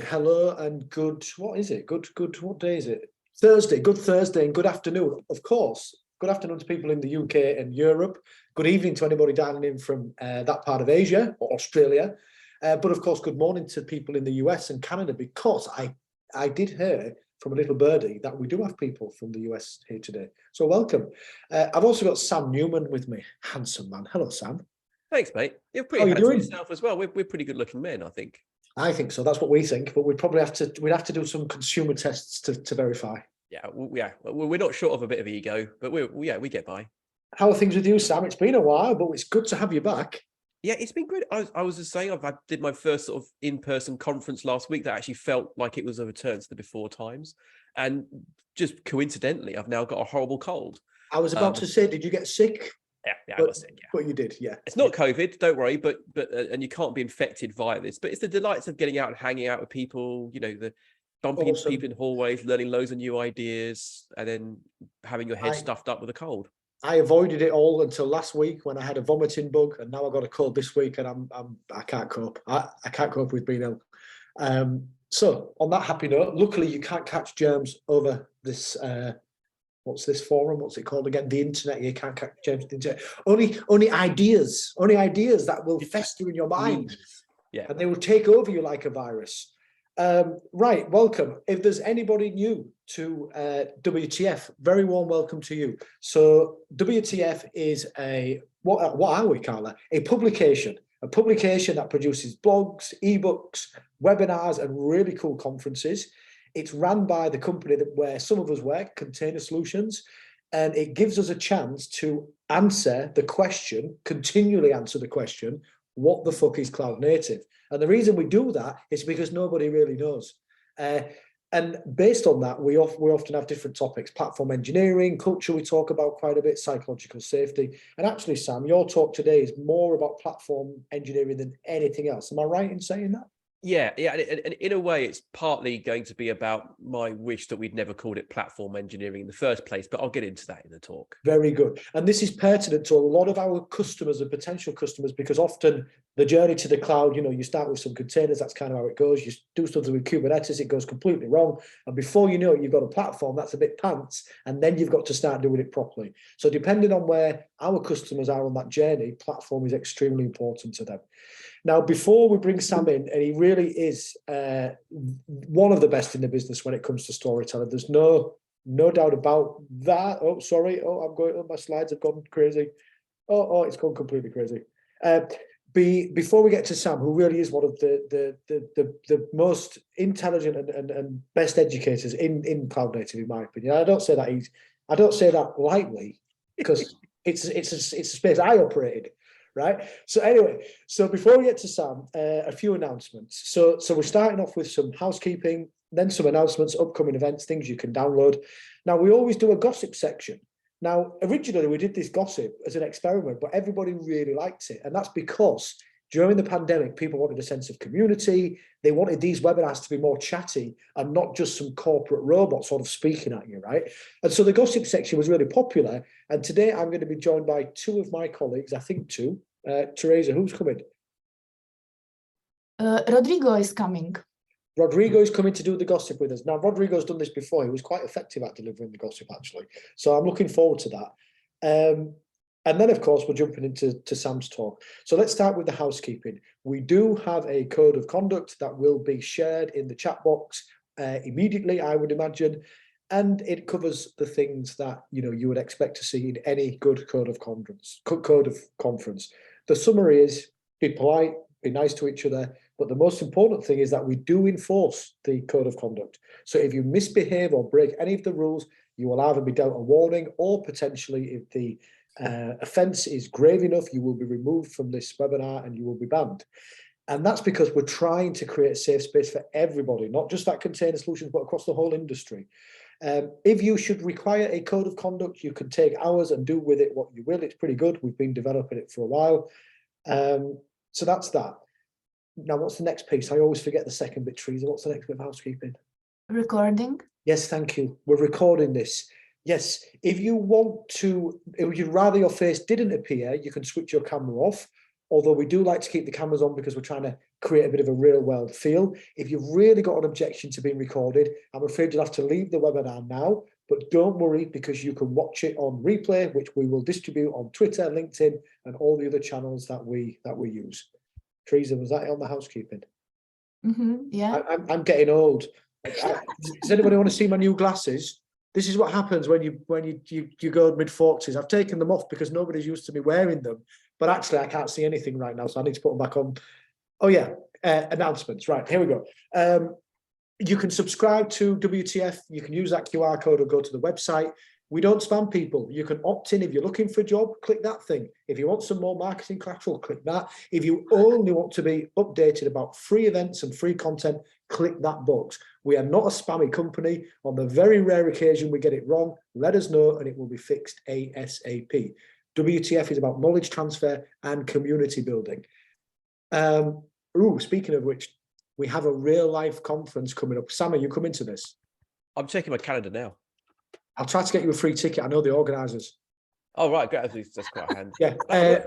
hello and good, what is it? What day is it? Thursday, good Thursday and good afternoon. Of course, good afternoon to people in the UK and Europe. Good evening to anybody dialing in from that part of Asia or Australia. But of course, good morning to people in the US and Canada, because I did hear from a little birdie that we do have people from the US here today. So welcome. I've also got Sam Newman with me, handsome man. Hello, Sam. Thanks, mate. You're pretty handsome yourself as well. We're pretty good looking men, I think. I think so. That's what we think, but we'd probably have to do some consumer tests to verify. Yeah, we're not short of a bit of ego, but we get by. How are things with you, Sam? It's been a while, but it's good to have you back. Yeah, it's been great. I was just saying, I did my first sort of in-person conference last week that actually felt like it was a return to the before times, and just coincidentally, I've now got a horrible cold. I was about to say, did you get sick? Yeah, I was sick. Yeah, but you did. Yeah, it's not COVID, don't worry. But and you can't be infected via this. But it's the delights of getting out and hanging out with people. You know, the bumping into people in hallways, learning loads of new ideas, and then having your head stuffed up with a cold. I avoided it all until last week when I had a vomiting bug, and now I got a cold this week, and I can't cope. I can't cope with being ill. So on that happy note, luckily you can't catch germs over this. What's this forum? What's it called again? The internet. You can't catch germs on the internet. Only ideas that will fester in your mind. Yeah, and they will take over you like a virus. Right, welcome. If there's anybody new to WTF, very warm welcome to you. So WTF is what are we, Carla? A publication that produces blogs, ebooks, webinars, and really cool conferences. It's run by the company where some of us work, Container Solutions, and it gives us a chance to continually answer the question, what the fuck is cloud native? And the reason we do that is because nobody really knows. And based on that, we often have different topics: platform engineering, culture we talk about quite a bit, psychological safety. And actually, Sam, your talk today is more about platform engineering than anything else. Am I right in saying that? Yeah, and in a way, it's partly going to be about my wish that we'd never called it platform engineering in the first place, but I'll get into that in the talk. Very good. And this is pertinent to a lot of our customers and potential customers, because often the journey to the cloud, you start with some containers, that's kind of how it goes. You do something with Kubernetes, it goes completely wrong. And before you know it, you've got a platform that's a bit pants, and then you've got to start doing it properly. So depending on where our customers are on that journey, platform is extremely important to them. Now, before we bring Sam in, and he really is one of the best in the business when it comes to storytelling, there's no doubt about that. Oh, sorry. Oh, my slides have gone crazy. Oh, it's gone completely crazy. Before we get to Sam, who really is one of the most intelligent and best educators in cloud native, in my opinion. I don't say that lightly, because it's a space I operated. Right. So anyway, before we get to Sam, a few announcements. So we're starting off with some housekeeping, then some announcements, upcoming events, things you can download. Now, we always do a gossip section. Now, originally we did this gossip as an experiment, but everybody really liked it. And that's because during the pandemic, people wanted a sense of community. They wanted these webinars to be more chatty and not just some corporate robot sort of speaking at you, right? And so the gossip section was really popular. And today I'm going to be joined by two of my colleagues, I think two. Teresa, who's coming? Rodrigo is coming. Rodrigo is coming to do the gossip with us. Now, Rodrigo's done this before. He was quite effective at delivering the gossip, actually. So I'm looking forward to that. And then, of course, we're jumping into Sam's talk. So let's start with the housekeeping. We do have a code of conduct that will be shared in the chat box immediately, I would imagine. And it covers the things that you would expect to see in any good code of conference. The summary is: be polite, be nice to each other. But the most important thing is that we do enforce the code of conduct. So if you misbehave or break any of the rules, you will either be dealt a warning, or potentially, if the offence is grave enough, you will be removed from this webinar and you will be banned. And that's because we're trying to create a safe space for everybody, not just at Container Solutions, but across the whole industry. If you should require a code of conduct, you can take ours and do with it what you will. It's pretty good. We've been developing it for a while. So that's that. Now, what's the next piece? I always forget the second bit, Teresa. What's the next bit of housekeeping? Recording. Yes, thank you. We're recording this. Yes, if you'd rather your face didn't appear, you can switch your camera off, although we do like to keep the cameras on because we're trying to create a bit of a real world feel. If you've really got an objection to being recorded, I'm afraid you'll have to leave the webinar now, but don't worry because you can watch it on replay, which we will distribute on Twitter, LinkedIn, and all the other channels that we use. Teresa, was that it on the housekeeping? Yeah. I'm getting old. Does anybody want to see my new glasses? This is what happens when you go mid-40s. I've taken them off because nobody's used to me wearing them, but actually I can't see anything right now, so I need to put them back on. Oh yeah, announcements. Right, here we go. You can subscribe to WTF. You can use that QR code or go to the website. We don't spam people. You can opt in if you're looking for a job, click that thing. If you want some more marketing collateral, click that. If you only want to be updated about free events and free content, click that box. We are not a spammy company. On the very rare occasion we get it wrong, let us know and it will be fixed ASAP. WTF is about knowledge transfer and community building. Speaking of which, we have a real life conference coming up. Sam, are you coming to this? I'm checking my calendar now. I'll try to get you a free ticket. I know the organisers. Oh, right. Great. That's quite handy. Yeah,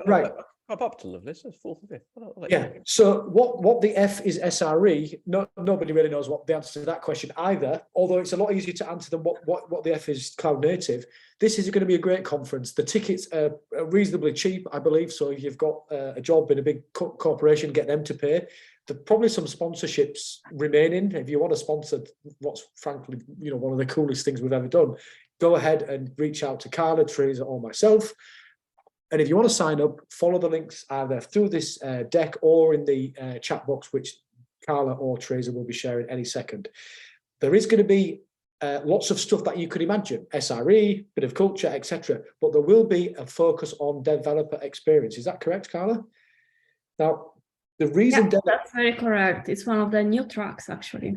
right. I'm up to Lovelace. That's 4th and 5th. Yeah. So what the F is SRE? Nobody really knows what the answer to that question either, although it's a lot easier to answer than what the F is cloud native. This is going to be a great conference. The tickets are reasonably cheap, I believe. So if you've got a job in a big corporation, get them to pay. There's probably some sponsorships remaining. If you want to sponsor what's frankly, one of the coolest things we've ever done, go ahead and reach out to Carla, Teresa, or myself. And if you want to sign up, follow the links either through this deck or in the chat box, which Carla or Teresa will be sharing any second. There is going to be lots of stuff that you could imagine, SRE, bit of culture, etc. But there will be a focus on developer experience. Is that correct, Carla? Now, the reason that's very correct. It's one of the new tracks, actually.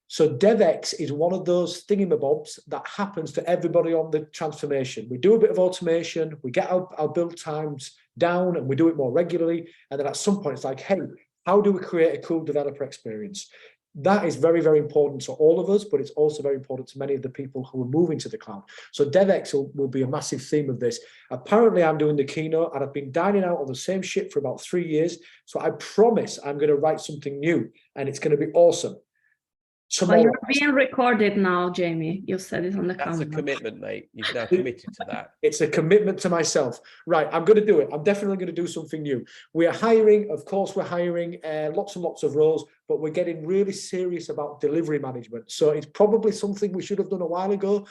So DevX is one of those thingamabobs that happens to everybody on the transformation. We do a bit of automation, we get our build times down and we do it more regularly. And then at some point it's like, hey, how do we create a cool developer experience? That is very, very important to all of us, but it's also very important to many of the people who are moving to the cloud. So DevX will be a massive theme of this. Apparently, I'm doing the keynote and I've been dining out on the same shit for about 3 years. So I promise I'm going to write something new and it's going to be awesome. Tomorrow. Well, you're being recorded now, Jamie. You said it on the camera. That's a commitment, mate. You've now committed to that. It's a commitment to myself. Right, I'm going to do it. I'm definitely going to do something new. We are hiring, of course, we're hiring lots and lots of roles, but we're getting really serious about delivery management. So it's probably something we should have done a while ago.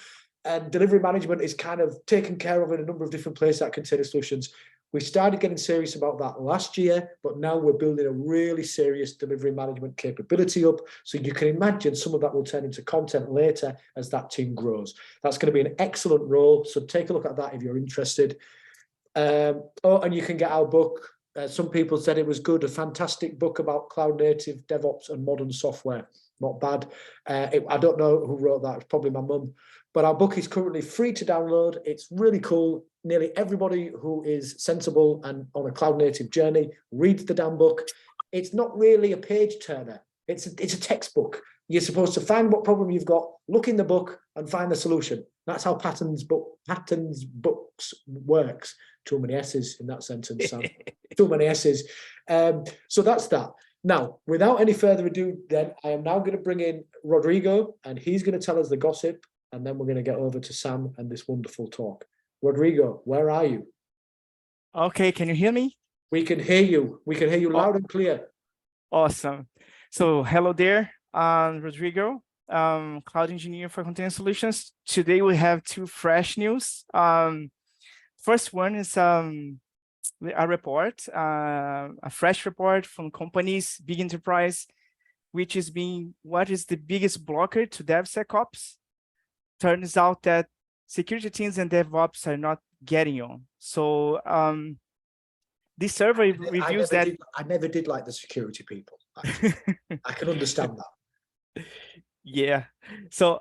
And delivery management is kind of taken care of in a number of different places at Container Solutions. We started getting serious about that last year, but now we're building a really serious delivery management capability up. So you can imagine some of that will turn into content later as that team grows. That's going to be an excellent role. So take a look at that if you're interested. And you can get our book. Some people said it was good, a fantastic book about cloud native DevOps and modern software. Not bad. I don't know who wrote that. It's probably my mum. But our book is currently free to download. It's really cool. Nearly everybody who is sensible and on a cloud native journey reads the damn book. It's not really a page turner. It's a textbook. You're supposed to find what problem you've got, look in the book and find the solution. That's how Patton's books works. Too many S's in that sentence, Sam. Too many S's. So that's that. Now, without any further ado, then I am now going to bring in Rodrigo and he's going to tell us the gossip. And then we're going to get over to Sam and this wonderful talk. Rodrigo, where are you? Okay, can you hear me? We can hear you. We can hear you loud and clear. Awesome. So hello there, Rodrigo, cloud engineer for Container Solutions. Today we have two fresh news. First one is a report, a fresh report from companies, big enterprise, which is what is the biggest blocker to DevSecOps. Turns out that security teams and DevOps are not getting on. So this survey reviews that. I never did like the security people. I can understand that. Yeah. So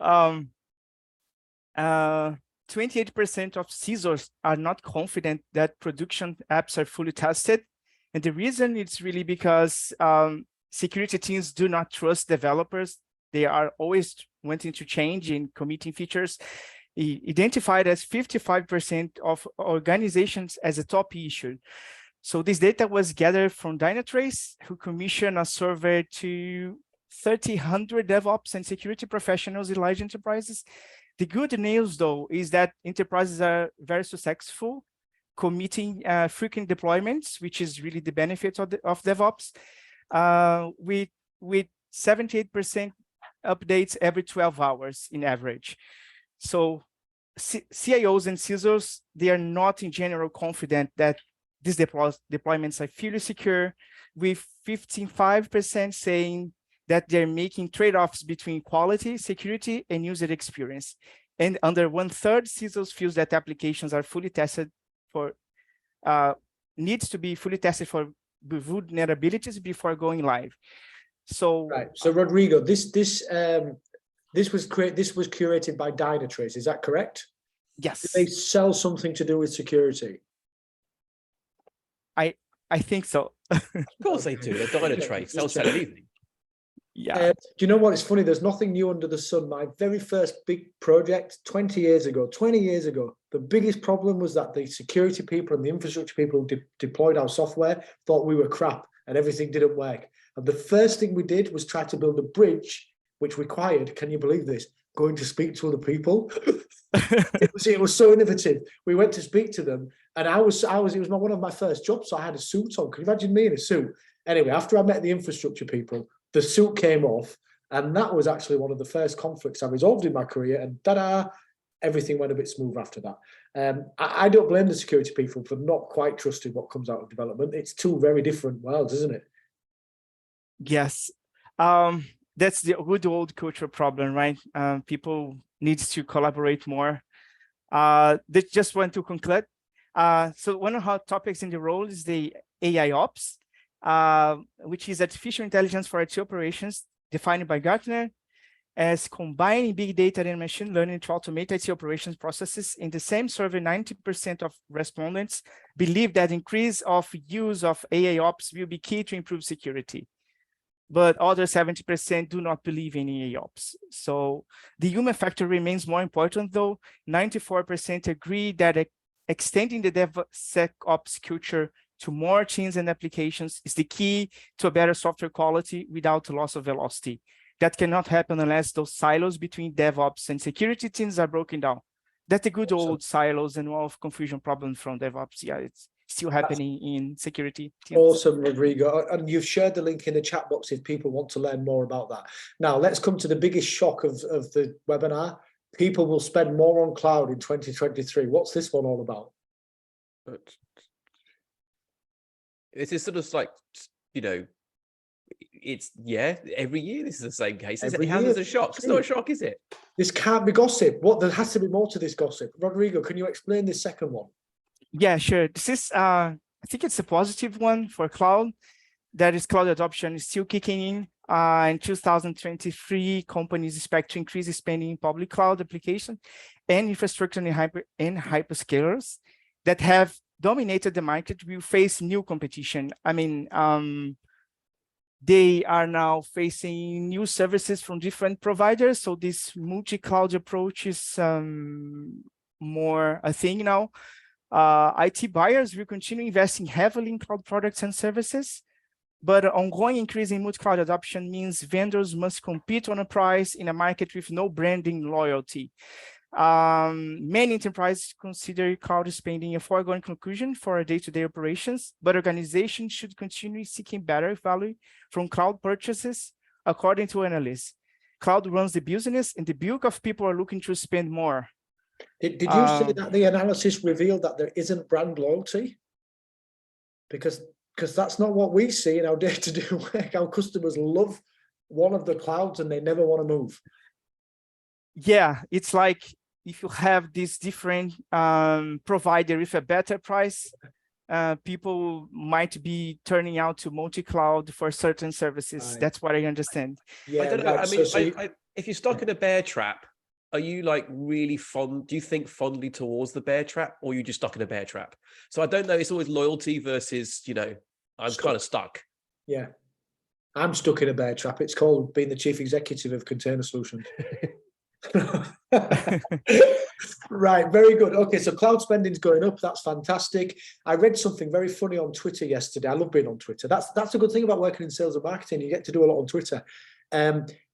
28% of CISOs are not confident that production apps are fully tested. And the reason it's really because security teams do not trust developers. They are always wanting to change and committing features. Identified as 55% of organizations as a top issue. So this data was gathered from Dynatrace, who commissioned a survey to 3,000 DevOps and security professionals in large enterprises. The good news, though, is that enterprises are very successful, committing frequent deployments, which is really the benefit of DevOps, with 78% updates every 12 hours in average. So CIOs and CISOs, they are not in general confident that these deployments are fully secure, with 55% saying that they're making trade-offs between quality, security, and user experience. And under 1/3, CISOs feels that applications are fully tested for, needs to be fully tested for vulnerabilities before going live. So right. So Rodrigo, this was curated by Dynatrace. Is that correct? yes, Do they sell something to do with security? I think so. Of course they do. They're Dynatrace. They'll sell anything. Yeah. Do you know what? It's funny. There's nothing new under the sun. My very first big project 20 years ago, the biggest problem was that the security people and the infrastructure people who deployed our software thought we were crap and everything didn't work. And the first thing we did was try to build a bridge, which required, can you believe this, going to speak to other people. It was so innovative. We went to speak to them, and it was one of my first jobs, so I had a suit on. Can you imagine me in a suit? Anyway, after I met the infrastructure people, the suit came off, and that was actually one of the first conflicts I resolved in my career, and ta-da, everything went a bit smooth after that. I don't blame the security people for not quite trusting what comes out of development. It's two very different worlds, isn't it? Yes. That's the good old cultural problem, right? People need to collaborate more. They just want to conclude. So one of our topics in the role is the AI Ops, which is artificial intelligence for IT operations, defined by Gartner as combining big data and machine learning to automate IT operations processes. In the same survey, 90% of respondents believe that increase of use of AI Ops will be key to improve security. But other 70% do not believe in AI Ops. So the human factor remains more important, though. 94% agree that extending the DevSecOps culture to more teams and applications is the key to a better software quality without loss of velocity. That cannot happen unless those silos between DevOps and security teams are broken down. That's the good old silos and all of confusion problem from DevOps. Yeah, it's still happening in security teams. Awesome, Rodrigo. And you've shared the link in the chat box if people want to learn more about that. Now, let's come to the biggest shock of the webinar. People will spend more on cloud in 2023. What's this one all about? This is sort of like, you know, it's, yeah, every year this is the same case. It has a shock. It's not a shock, is it? This can't be gossip. There has to be more to this gossip. Rodrigo, can you explain this second one? Yeah, sure. This is, I think it's a positive one for cloud. That is, cloud adoption is still kicking in. In 2023, companies expect to increase spending in public cloud application and infrastructure and hyperscalers that have dominated the market will face new competition. I mean, they are now facing new services from different providers. So this multi-cloud approach is more a thing now. IT buyers will continue investing heavily in cloud products and services, but an ongoing increase in multi-cloud adoption means vendors must compete on a price in a market with no branding loyalty. Many enterprises consider cloud spending a foregone conclusion for day-to-day operations, but organizations should continue seeking better value from cloud purchases, according to analysts. Cloud runs the business, and the bulk of people are looking to spend more. Did you say that the analysis revealed that there isn't brand loyalty? Because that's not what we see in our day-to-day work. Our customers love one of the clouds and they never want to move. Yeah, it's like if you have this different provider with a better price, people might be turning out to multi-cloud for certain services. Right. That's what I understand. Yeah, I don't know. Right. I mean, if you're stuck in a bear trap, are you like really fond? Do you think fondly towards the bear trap, or are you just stuck in a bear trap? So I don't know. It's always loyalty versus, you know, I'm kind of stuck. Yeah, I'm stuck in a bear trap. It's called being the chief executive of Container Solutions. Right, very good. Okay, so cloud spending's going up. That's fantastic. I read something very funny on Twitter yesterday. I love being on Twitter. That's a good thing about working in sales and marketing. You get to do a lot on Twitter.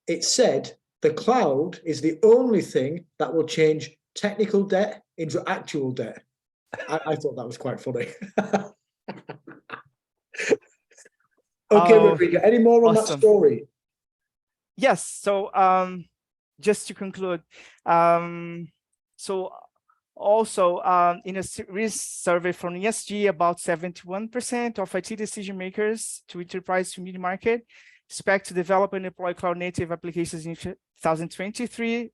It said the cloud is the only thing that will change technical debt into actual debt. I thought that was quite funny. Okay, Rodrigo, any more on that story? Yes. So just to conclude, so also in a recent survey from ESG, about 71% of IT decision makers to enterprise to mid-market expect to develop and deploy cloud-native applications in 2023,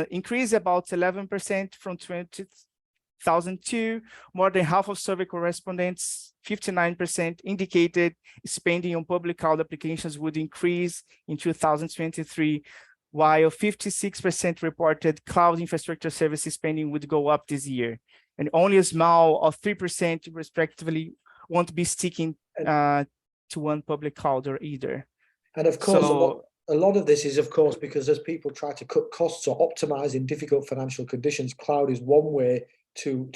increase about 11% from 2002. More than half of survey correspondents, 59%, indicated spending on public cloud applications would increase in 2023, while 56% reported cloud infrastructure services spending would go up this year. And only a small of 3% respectively won't be sticking to one public cloud or either. And of course, a lot of this is, of course, because as people try to cut costs or optimize in difficult financial conditions, cloud is one way to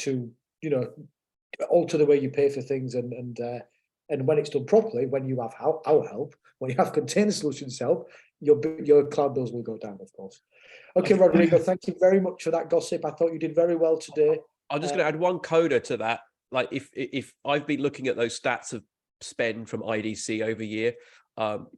alter the way you pay for things, and when it's done properly, when you have our help, when you have container solutions help, your cloud bills will go down, of course. Okay, Rodrigo, thank you very much for that gossip. I thought you did very well today. I'm just going to add one coda to that. Like if I've been looking at those stats of spend from IDC over year,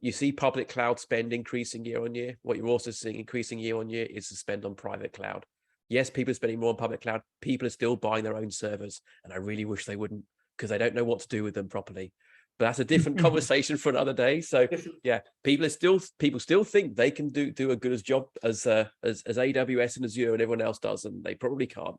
you see public cloud spend increasing year on year. What you're also seeing increasing year on year is the spend on private cloud. Yes, people are spending more on public cloud. People are still buying their own servers, and I really wish they wouldn't, because they don't know what to do with them properly. But that's a different conversation for another day. So yeah, people still think they can do a good as job as AWS and Azure and everyone else does, and they probably can't.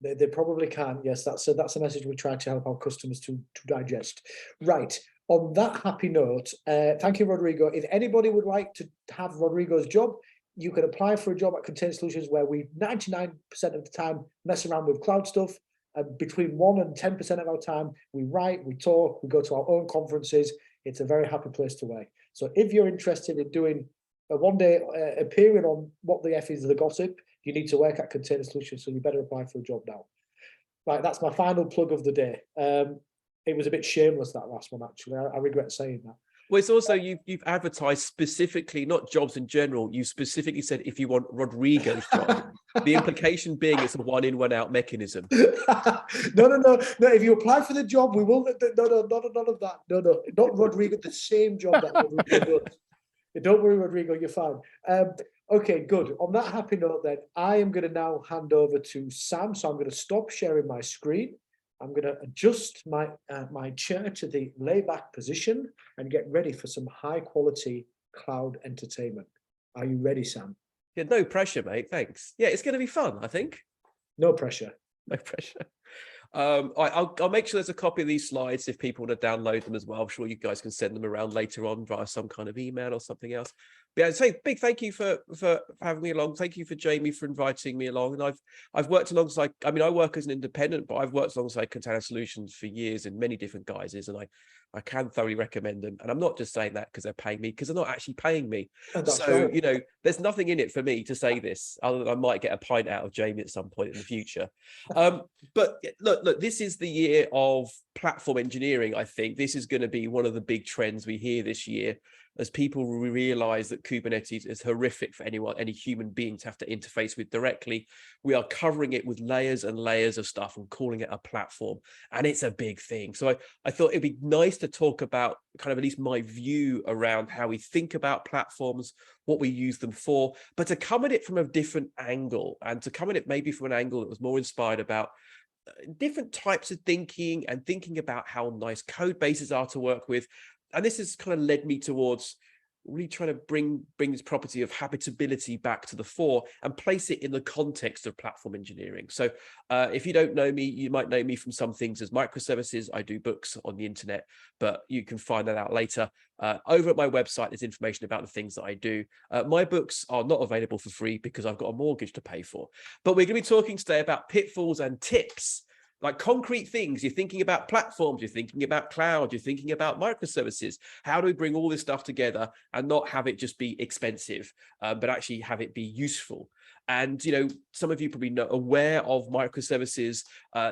They probably can't. Yes, that's a message we try to help our customers to digest. Right. On that happy note, thank you, Rodrigo. If anybody would like to have Rodrigo's job, you can apply for a job at Container Solutions, where we 99% of the time mess around with cloud stuff. Between 1 and 10% of our time, we write, we talk, we go to our own conferences. It's a very happy place to work. So if you're interested in doing one day appearing on What the F is the Gossip, you need to work at Container Solutions, so you better apply for a job now. Right, that's my final plug of the day. It was a bit shameless, that last one, actually. I regret saying that. Well, it's also you've advertised specifically, not jobs in general. You specifically said if you want Rodrigo's job. The implication being it's a one-in, one-out mechanism. No. If you apply for the job, we will. No, none of that. No, not Rodrigo. The same job that Rodrigo does. Don't worry, Rodrigo. You're fine. Okay, good. On that happy note, then I am going to now hand over to Sam. So I'm going to stop sharing my screen. I'm going to adjust my chair to the layback position and get ready for some high quality cloud entertainment. Are you ready, Sam? Yeah, no pressure, mate. Thanks. Yeah, it's going to be fun, I think. No pressure. No pressure. I'll make sure there's a copy of these slides if people want to download them as well. I'm sure you guys can send them around later on via some kind of email or something else. But yeah, I'd say big thank you for having me along. Thank you for Jamie for inviting me along. And I've worked alongside, I mean, I work as an independent, but I've worked alongside Container Solutions for years in many different guises, and I can thoroughly recommend them. And I'm not just saying that because they're paying me, because they're not actually paying me. So, you know, there's nothing in it for me to say this, other than I might get a pint out of Jamie at some point in the future. But look, this is the year of platform engineering. I think this is going to be one of the big trends we hear this year, as people realize that Kubernetes is horrific for any human being to have to interface with directly. We are covering it with layers and layers of stuff and calling it a platform, and it's a big thing. So I thought it'd be nice to talk about kind of at least my view around how we think about platforms, what we use them for, but to come at it from a different angle, and to come at it maybe from an angle that was more inspired about different types of thinking and thinking about how nice code bases are to work with. And this has kind of led me towards really trying to bring this property of habitability back to the fore and place it in the context of platform engineering. So if you don't know me, you might know me from some things as microservices. I do books on the internet, but you can find that out later. Over at my website, there's information about the things that I do. My books are not available for free because I've got a mortgage to pay for. But we're going to be talking today about pitfalls and tips, like concrete things. You're thinking about platforms, you're thinking about cloud, you're thinking about microservices. How do we bring all this stuff together and not have it just be expensive, but actually have it be useful? And, you know, some of you probably know, aware of microservices,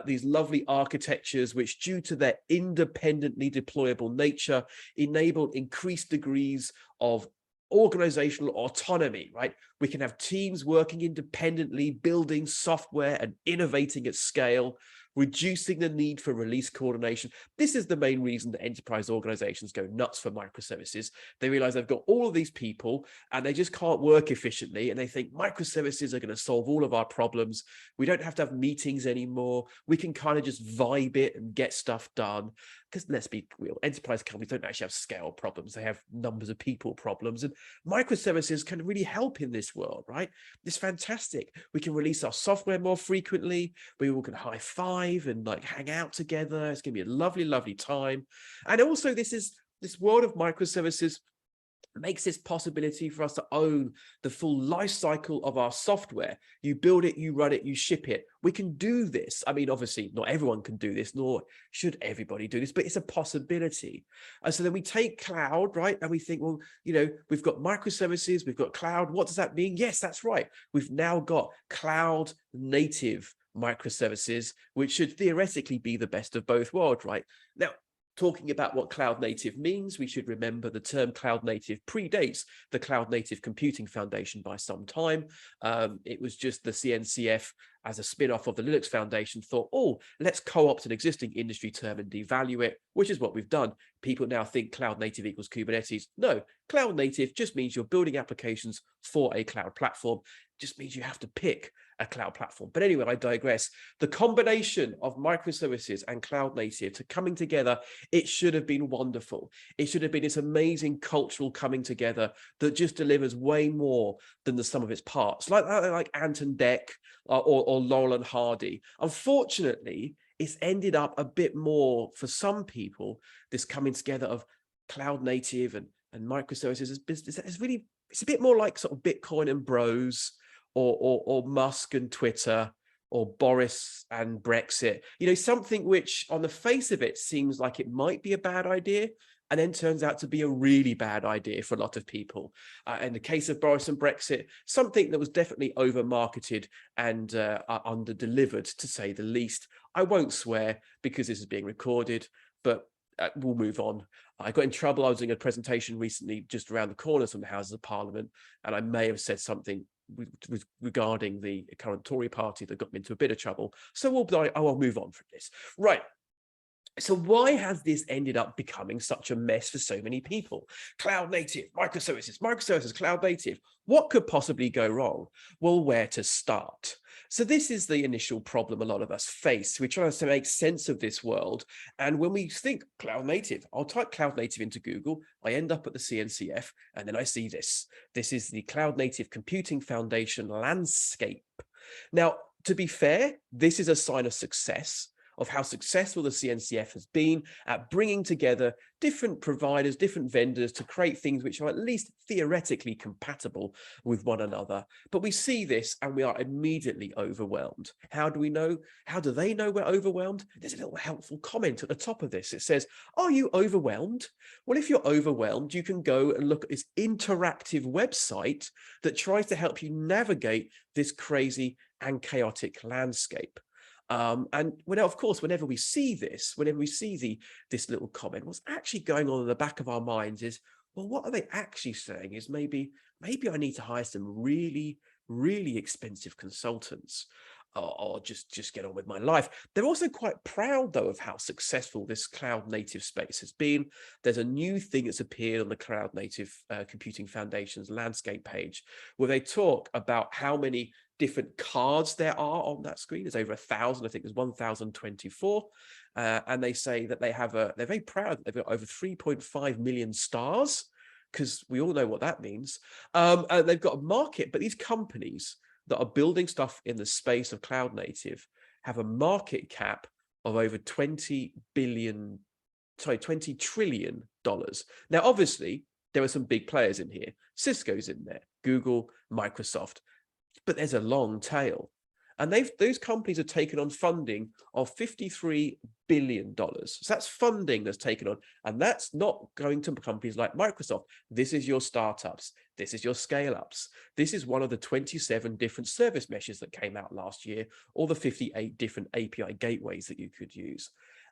these lovely architectures, which due to their independently deployable nature, enable increased degrees of organizational autonomy, right? We can have teams working independently, building software and innovating at scale, reducing the need for release coordination. This is the main reason that enterprise organizations go nuts for microservices. They realize they've got all of these people and they just can't work efficiently. And they think microservices are going to solve all of our problems. We don't have to have meetings anymore. We can kind of just vibe it and get stuff done. Because let's be real, enterprise companies don't actually have scale problems. They have numbers of people problems. And microservices can really help in this world, right? It's fantastic. We can release our software more frequently. We all can high five and like hang out together. It's going to be a lovely, lovely time. And also this world of microservices makes this possibility for us to own the full life cycle of our software. You build it, you run it, you ship it. We can do this. I mean, obviously not everyone can do this, nor should everybody do this, but it's a possibility. And so then we take cloud, right? And we think, well, you know, we've got microservices, we've got cloud. What does that mean? Yes, that's right. We've now got cloud native microservices, which should theoretically be the best of both worlds, right? Now, talking about what cloud native means, we should remember the term cloud native predates the Cloud Native Computing Foundation by some time. It was just the CNCF, as a spin-off of the Linux Foundation, thought, oh, let's co-opt an existing industry term and devalue it, which is what we've done. People now think cloud native equals Kubernetes. No, cloud native just means you're building applications for a cloud platform. Just means you have to pick a cloud platform. But anyway, I digress. The combination of microservices and cloud native to coming together, it should have been wonderful. It should have been this amazing cultural coming together that just delivers way more than the sum of its parts, like Ant and Dec or Laurel and Hardy. Unfortunately, it's ended up a bit more for some people, this coming together of cloud native and microservices is really, it's a bit more like sort of Bitcoin and bros, or Musk and Twitter, or Boris and Brexit, you know, something which on the face of it seems like it might be a bad idea, and then turns out to be a really bad idea for a lot of people. In the case of Boris and Brexit, something that was definitely over-marketed and under-delivered, to say the least. I won't swear because this is being recorded, but we'll move on. I got in trouble. I was doing a presentation recently just around the corner from the Houses of Parliament, and I may have said something regarding the current Tory party that got me into a bit of trouble. So I'll move on from this. Right. So why has this ended up becoming such a mess for so many people? Cloud native, microservices, cloud native. What could possibly go wrong? Well, where to start? So this is the initial problem a lot of us face. We're trying to make sense of this world. And when we think cloud native, I'll type cloud native into Google. I end up at the CNCF, and then I see this. This is the Cloud Native Computing Foundation landscape. Now, to be fair, this is a sign of success, of how successful the CNCF has been at bringing together different providers, different vendors to create things which are at least theoretically compatible with one another. But we see this and we are immediately overwhelmed. How do we know? How do they know we're overwhelmed? There's a little helpful comment at the top of this. It says, are you overwhelmed? Well, if you're overwhelmed, you can go and look at this interactive website that tries to help you navigate this crazy and chaotic landscape. And of course, whenever we see this, this little comment, what's actually going on in the back of our minds is, well, what are they actually saying is maybe I need to hire some really, really expensive consultants, or just get on with my life. They're also quite proud, though, of how successful this cloud native space has been. There's a new thing that's appeared on the Cloud Native Computing Foundation's landscape page, where they talk about how many different cards there are on that screen. There's over 1,000, I think there's 1,024. And they say that they're very proud that they've got over 3.5 million stars, because we all know what that means. And they've got a market, but these companies that are building stuff in the space of cloud native have a market cap of over $20 trillion. Now, obviously, there are some big players in here. Cisco's in there, Google, Microsoft, but there's a long tail. And those companies have taken on funding of $53 billion. So that's funding that's taken on. And that's not going to companies like Microsoft. This is your startups. This is your scale-ups. This is one of the 27 different service meshes that came out last year, or the 58 different API gateways that you could use.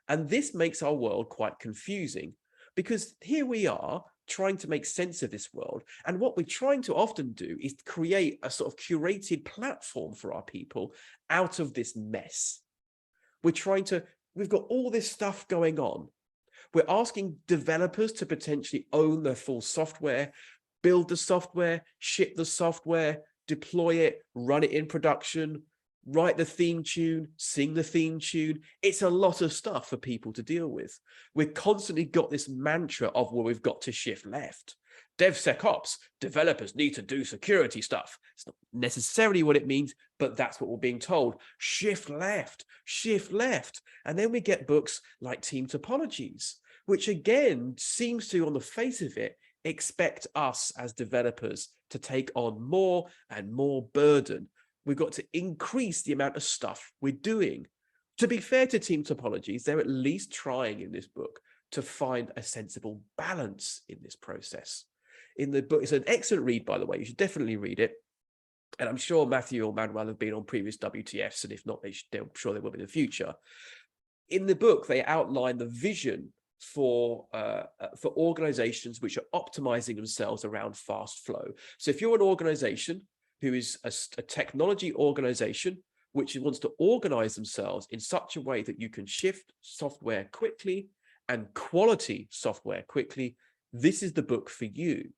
And this makes our world quite confusing, because here we are trying to make sense of this world. And what we're trying to often do is create a sort of curated platform for our people out of this mess. We've got all this stuff going on. We're asking developers to potentially own their full software, build the software, ship the software, deploy it, run it in production, write the theme tune, sing the theme tune. It's a lot of stuff for people to deal with. We've constantly got this mantra of, well, we've got to shift left. DevSecOps, developers need to do security stuff. It's not necessarily what it means, but that's what we're being told. Shift left, shift left. And then we get books like Team Topologies, which again seems to, on the face of it, expect us as developers to take on more and more burden. We've got to increase the amount of stuff we're doing. To be fair to Team Topologies, they're at least trying in this book to find a sensible balance in this process. In the book, it's an excellent read, by the way. You should definitely read it. And I'm sure Matthew or Manuel have been on previous WTFs, and if not, I'm sure they will be in the future. In the book, they outline the vision for organizations which are optimizing themselves around fast flow. So if you're an organization who is a technology organization which wants to organize themselves in such a way that you can shift software quickly and quality software quickly, this is the book for you.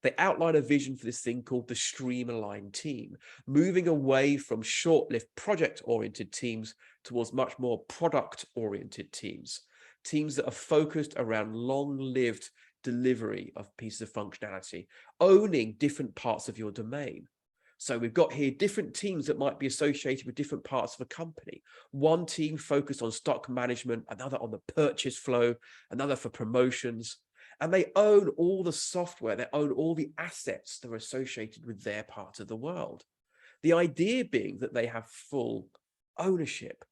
They outline a vision for this thing called the streamlined team, moving away from short-lived project-oriented teams towards much more product-oriented teams, teams that are focused around long-lived delivery of pieces of functionality, owning different parts of your domain. So we've got here different teams that might be associated with different parts of a company. One team focused on stock management, another on the purchase flow, another for promotions. And they own all the software, they own all the assets that are associated with their part of the world. The idea being that they have full ownership.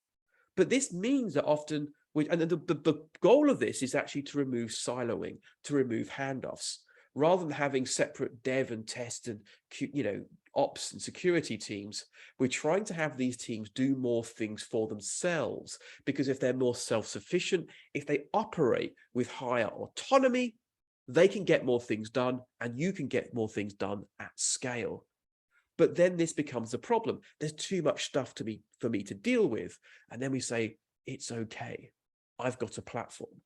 But this means that often, and the goal of this is actually to remove siloing, to remove handoffs. Rather than having separate dev and test and ops and security teams, we're trying to have these teams do more things for themselves, because if they're more self-sufficient, if they operate with higher autonomy, they can get more things done, and you can get more things done at scale. But then this becomes a problem. There's too much stuff for me to deal with. And then we say, it's okay. I've got a platform.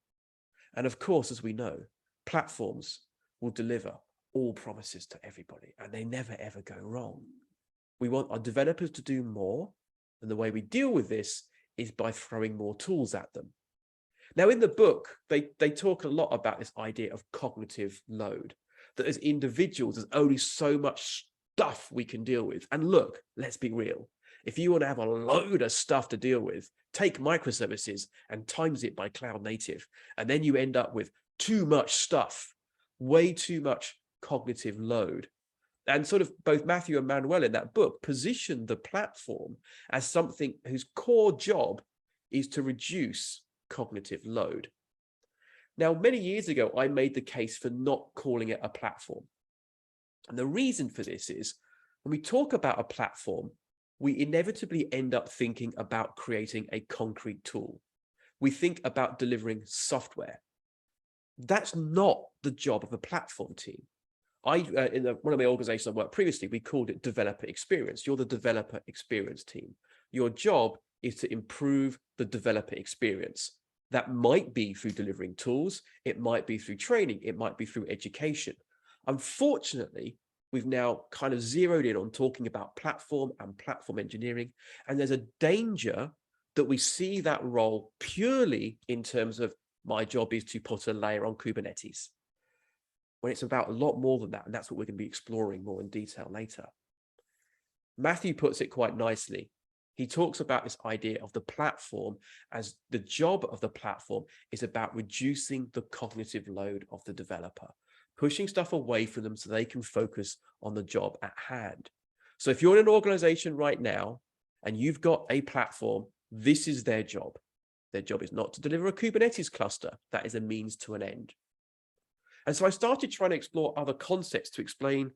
And of course, as we know, platforms will deliver all promises to everybody, and they never, ever go wrong. We want our developers to do more, and the way we deal with this is by throwing more tools at them. Now, in the book, they talk a lot about this idea of cognitive load, that as individuals, there's only so much stuff we can deal with. And look, let's be real. If you want to have a load of stuff to deal with, take microservices and times it by cloud native, and then you end up with too much stuff, way too much cognitive load. And sort of both Matthew and Manuel in that book position the platform as something whose core job is to reduce cognitive load. Now, many years ago, I made the case for not calling it a platform. And the reason for this is when we talk about a platform, we inevitably end up thinking about creating a concrete tool. We think about delivering software. That's not the job of a platform team. In one of my organizations I worked previously, we called it developer experience. You're the developer experience team. Your job is to improve the developer experience. That might be through delivering tools. It might be through training. It might be through education. Unfortunately, we've now kind of zeroed in on talking about platform and platform engineering. And there's a danger that we see that role purely in terms of my job is to put a layer on Kubernetes, when it's about a lot more than that. And that's what we're going to be exploring more in detail later. Matthew puts it quite nicely. He talks about this idea of the platform as the job of the platform is about reducing the cognitive load of the developer, pushing stuff away from them so they can focus on the job at hand. So if you're in an organization right now and you've got a platform, this is their job. Their job is not to deliver a Kubernetes cluster. That is a means to an end. And so I started trying to explore other concepts to explain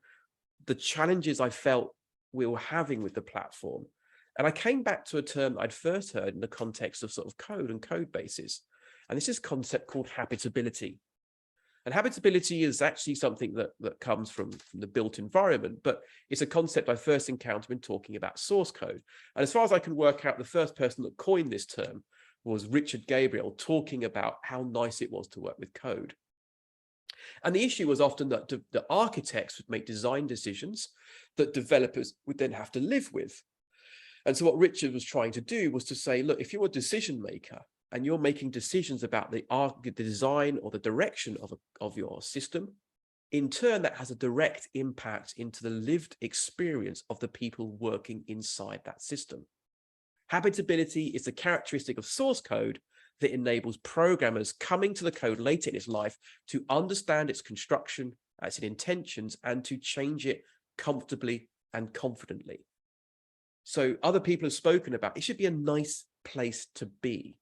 the challenges I felt we were having with the platform. And I came back to a term I'd first heard in the context of sort of code and code bases. And this is a concept called habitability. And habitability is actually something that comes from the built environment, but it's a concept I first encountered when talking about source code. And as far as I can work out, the first person that coined this term was Richard Gabriel, talking about how nice it was to work with code. And the issue was often that the architects would make design decisions that developers would then have to live with. And so what Richard was trying to do was to say, look, if you're a decision maker and you're making decisions about the design or the direction of your system, in turn, that has a direct impact into the lived experience of the people working inside that system. Habitability is a characteristic of source code that enables programmers coming to the code later in its life to understand its construction, its intentions, and to change it comfortably and confidently. So other people have spoken about it should be a nice place to be.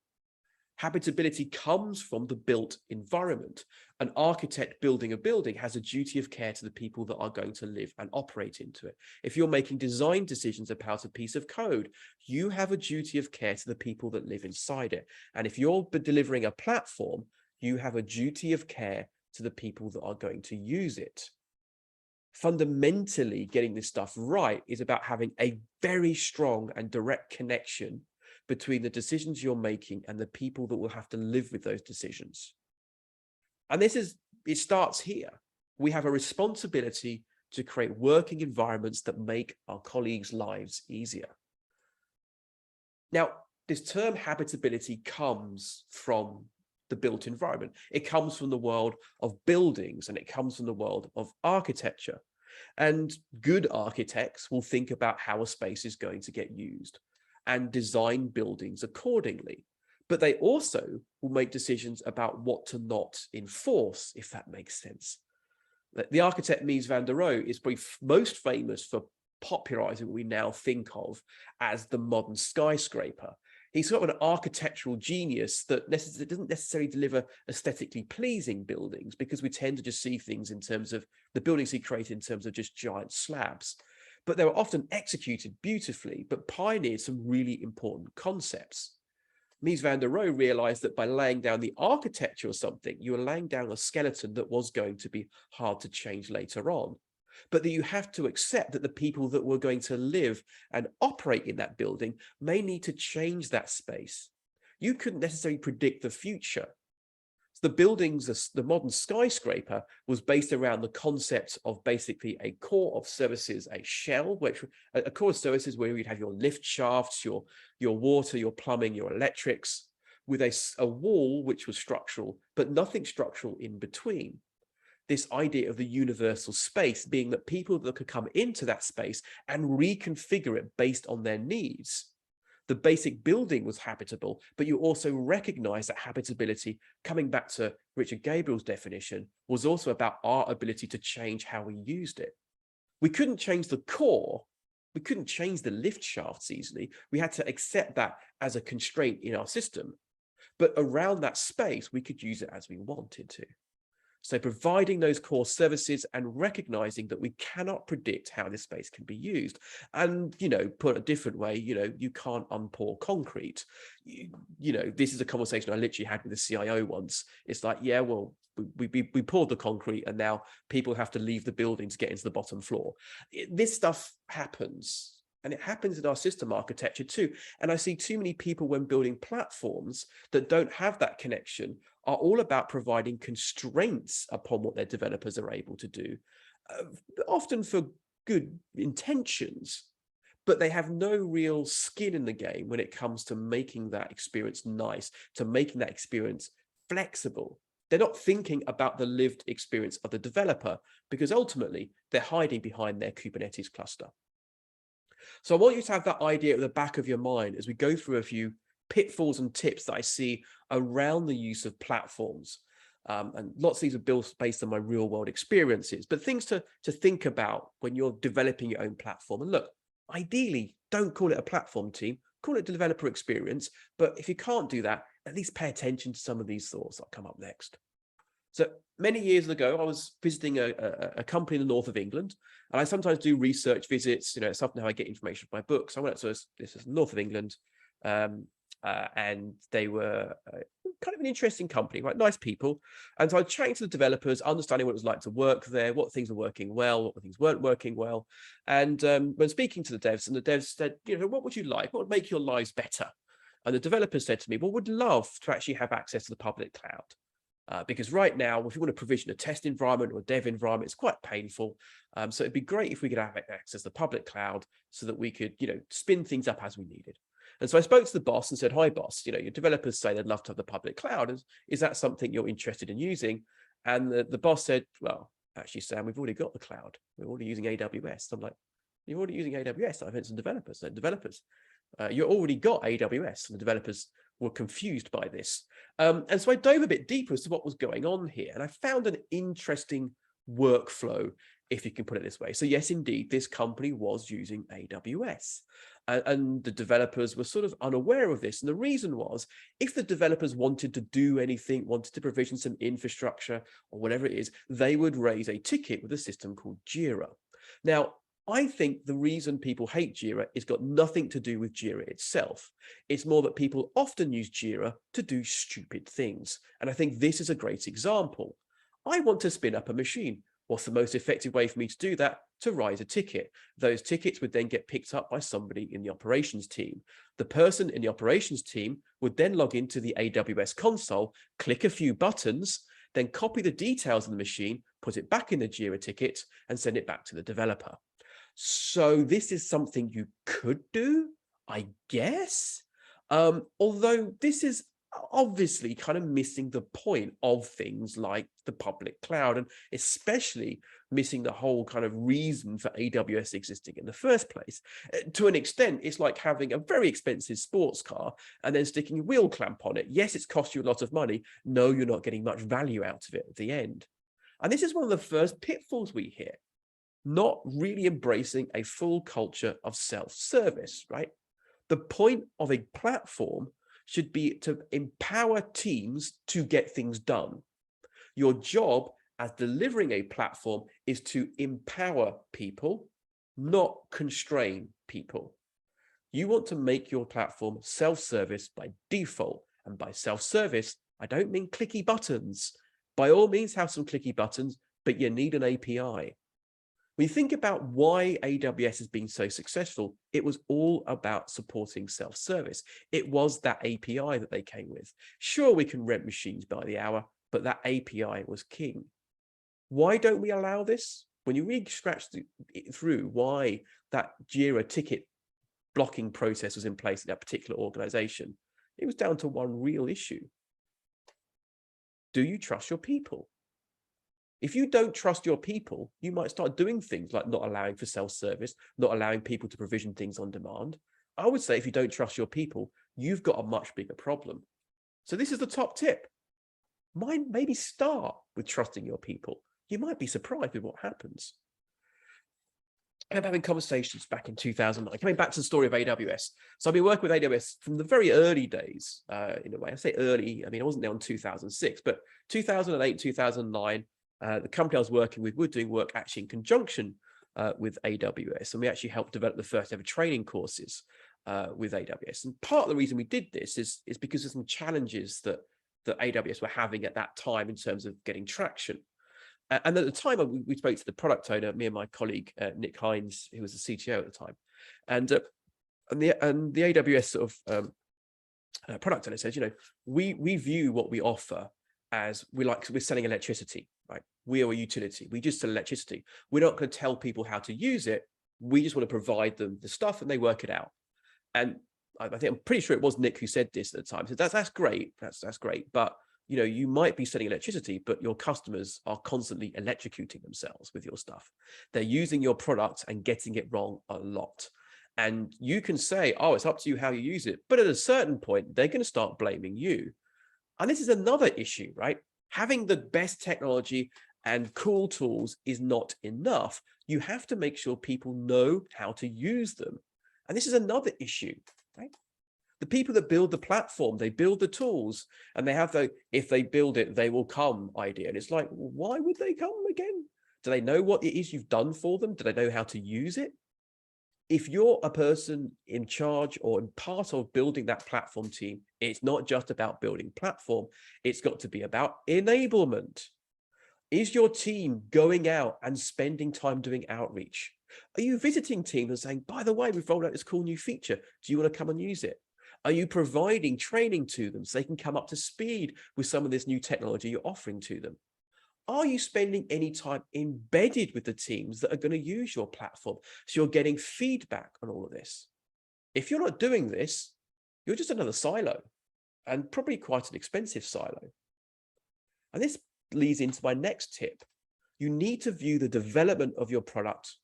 Habitability comes from the built environment. An architect building a building has a duty of care to the people that are going to live and operate into it. If you're making design decisions about a piece of code, you have a duty of care to the people that live inside it. And if you're delivering a platform, you have a duty of care to the people that are going to use it. Fundamentally, getting this stuff right is about having a very strong and direct connection between the decisions you're making and the people that will have to live with those decisions. And it starts here. We have a responsibility to create working environments that make our colleagues' lives easier. Now, this term habitability comes from the built environment. It comes from the world of buildings and it comes from the world of architecture. And good architects will think about how a space is going to get used and design buildings accordingly. But they also will make decisions about what to not enforce, if that makes sense. The architect Mies van der Rohe is probably most famous for popularizing what we now think of as the modern skyscraper. He's sort of an architectural genius that doesn't necessarily deliver aesthetically pleasing buildings, because we tend to just see things in terms of the buildings he created in terms of just giant slabs. But they were often executed beautifully, but pioneered some really important concepts. Mies van der Rohe realized that by laying down the architecture of something, you were laying down a skeleton that was going to be hard to change later on. But that you have to accept that the people that were going to live and operate in that building may need to change that space. You couldn't necessarily predict the future. So the buildings, the modern skyscraper was based around the concept of basically a core of services, a shell, which a core of services where you'd have your lift shafts, your water, your plumbing, your electrics, with a wall which was structural, but nothing structural in between. This idea of the universal space being that people that could come into that space and reconfigure it based on their needs. The basic building was habitable, but you also recognize that habitability, coming back to Richard Gabriel's definition, was also about our ability to change how we used it. We couldn't change the core. We couldn't change the lift shafts easily. We had to accept that as a constraint in our system. But around that space, we could use it as we wanted to. So providing those core services and recognizing that we cannot predict how this space can be used. And, put a different way, you can't unpour concrete. This is a conversation I literally had with the CIO once. It's like, yeah, well, we poured the concrete and now people have to leave the building to get into the bottom floor. This stuff happens. And it happens in our system architecture too. And I see too many people when building platforms that don't have that connection are all about providing constraints upon what their developers are able to do, often for good intentions, but they have no real skin in the game when it comes to making that experience nice, to making that experience flexible. They're not thinking about the lived experience of the developer, because ultimately they're hiding behind their Kubernetes cluster. So I want you to have that idea at the back of your mind as we go through a few pitfalls and tips that I see around the use of platforms. And lots of these are built based on my real world experiences, but things to think about when you're developing your own platform. And look, ideally, don't call it a platform team, call it developer experience. But if you can't do that, at least pay attention to some of these thoughts that come up next. So many years ago, I was visiting a company in the north of England, and I sometimes do research visits. You know, it's often how I get information from my books. I went out to this is north of England, and they were kind of an interesting company, right? Nice people. And so I was chatting to the developers, understanding what it was like to work there, what things were working well, what things weren't working well. And when speaking to the devs, and the devs said, you know, what would you like? What would make your lives better? And the developers said to me, well, would love to actually have access to the public cloud. Because right now, if you want to provision a test environment or a dev environment, it's quite painful. So it'd be great if we could have access to the public cloud so that we could, you know, spin things up as we needed. And so I spoke to the boss and said, hi, boss, you know, your developers say they'd love to have the public cloud. Is that something you're interested in using? And the boss said, well, actually, Sam, we've already got the cloud. We're already using AWS. I'm like, you're already using AWS? I've had some developers. No, developers. You already got AWS. And the developers were confused by this. And so I dove a bit deeper as to what was going on here. And I found an interesting workflow, if you can put it this way. So yes, indeed, this company was using AWS. And the developers were sort of unaware of this. And the reason was, if the developers wanted to do anything, wanted to provision some infrastructure or whatever it is, they would raise a ticket with a system called Jira. Now, I think the reason people hate Jira is got nothing to do with Jira itself. It's more that people often use Jira to do stupid things. And I think this is a great example. I want to spin up a machine. What's the most effective way for me to do that? To raise a ticket. Those tickets would then get picked up by somebody in the operations team. The person in the operations team would then log into the AWS console, click a few buttons, then copy the details of the machine, put it back in the Jira ticket, and send it back to the developer. So this is something you could do, I guess, although this is obviously kind of missing the point of things like the public cloud, and especially missing the whole kind of reason for AWS existing in the first place. To an extent, it's like having a very expensive sports car and then sticking a wheel clamp on it. Yes, it's cost you a lot of money. No, you're not getting much value out of it at the end. And this is one of the first pitfalls we hear. Not really embracing a full culture of self-service, right? The point of a platform should be to empower teams to get things done. Your job as delivering a platform is to empower people, not constrain people. You want to make your platform self-service by default. And by self-service, I don't mean clicky buttons. By all means, have some clicky buttons, but you need an API. When you think about why AWS has been so successful, it was all about supporting self-service. It was that API that they came with. Sure, we can rent machines by the hour, but that API was king. Why don't we allow this? When you really scratch through why that Jira ticket blocking process was in place in that particular organization, it was down to one real issue. Do you trust your people? If you don't trust your people, you might start doing things like not allowing for self-service, not allowing people to provision things on demand. I would say if you don't trust your people, you've got a much bigger problem. So this is the top tip. Maybe start with trusting your people. You might be surprised with what happens. I remember having conversations back in 2009, coming back to the story of AWS. So I've been working with AWS from the very early days, in a way. I say early, I mean, I wasn't there in 2006, but 2008, 2009, the company I was working with were doing work actually in conjunction with AWS. And we actually helped develop the first ever training courses with AWS. And part of the reason we did this is because of some challenges that AWS were having at that time in terms of getting traction. And at the time, we spoke to the product owner, me and my colleague, Nick Hines, who was the CTO at the time. And the AWS sort of product owner says, you know, we view what we offer as we're selling electricity, right? We are a utility. We just sell electricity. We're not going to tell people how to use it. We just want to provide them the stuff and they work it out. And I think I'm pretty sure it was Nick who said this at the time. So that's great. That's great. But you know, you might be selling electricity, but your customers are constantly electrocuting themselves with your stuff. They're using your product and getting it wrong a lot. And you can say, oh, it's up to you how you use it. But at a certain point, they're going to start blaming you. And this is another issue, right? Having the best technology and cool tools is not enough. You have to make sure people know how to use them. And this is another issue, right? The people that build the platform, they build the tools, and they have the, if they build it, they will come idea. And it's like, why would they come again? Do they know what it is you've done for them? Do they know how to use it? If you're a person in charge or part of building that platform team, it's not just about building platform. It's got to be about enablement. Is your team going out and spending time doing outreach? Are you visiting teams and saying, by the way, we've rolled out this cool new feature. Do you want to come and use it? Are you providing training to them so they can come up to speed with some of this new technology you're offering to them? Are you spending any time embedded with the teams that are going to use your platform so you're getting feedback on all of this? If you're not doing this, you're just another silo, and probably quite an expensive silo. And this leads into my next tip. You need to view the development of your product,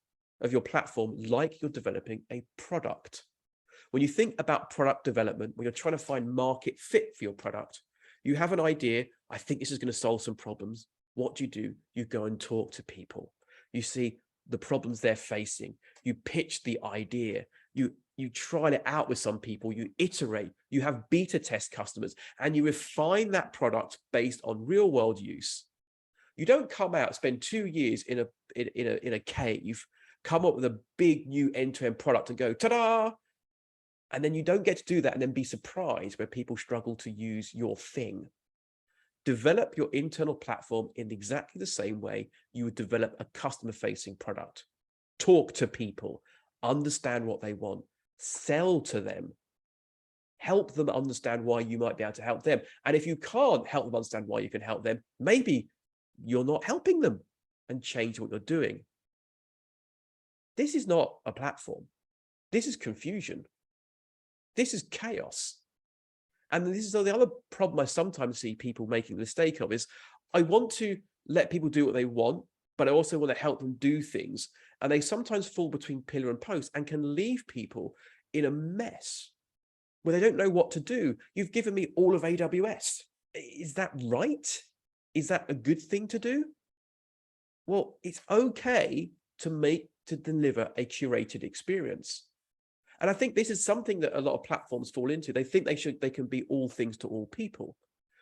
of your platform, like you're developing a product. When you think about product development, when you're trying to find market fit for your product, you have an idea, I think this is going to solve some problems. What do? You go and talk to people. You see the problems they're facing. You pitch the idea. You try it out with some people. You iterate. You have beta test customers, and you refine that product based on real world use. You don't come out, spend 2 years in a cave, come up with a big new end-to-end product and go, ta-da! And then you don't get to do that and then be surprised where people struggle to use your thing. Develop your internal platform in exactly the same way you would develop a customer-facing product. Talk to people, understand what they want, sell to them, help them understand why you might be able to help them. And if you can't help them understand why you can help them, maybe you're not helping them, and change what you're doing. This is not a platform. This is confusion. This is chaos. And this is the other problem I sometimes see people making the mistake of is, I want to let people do what they want, but I also want to help them do things. And they sometimes fall between pillar and post and can leave people in a mess where they don't know what to do. You've given me all of AWS. Is that right? Is that a good thing to do? Well, it's okay to deliver a curated experience. And I think this is something that a lot of platforms fall into. They think they can be all things to all people.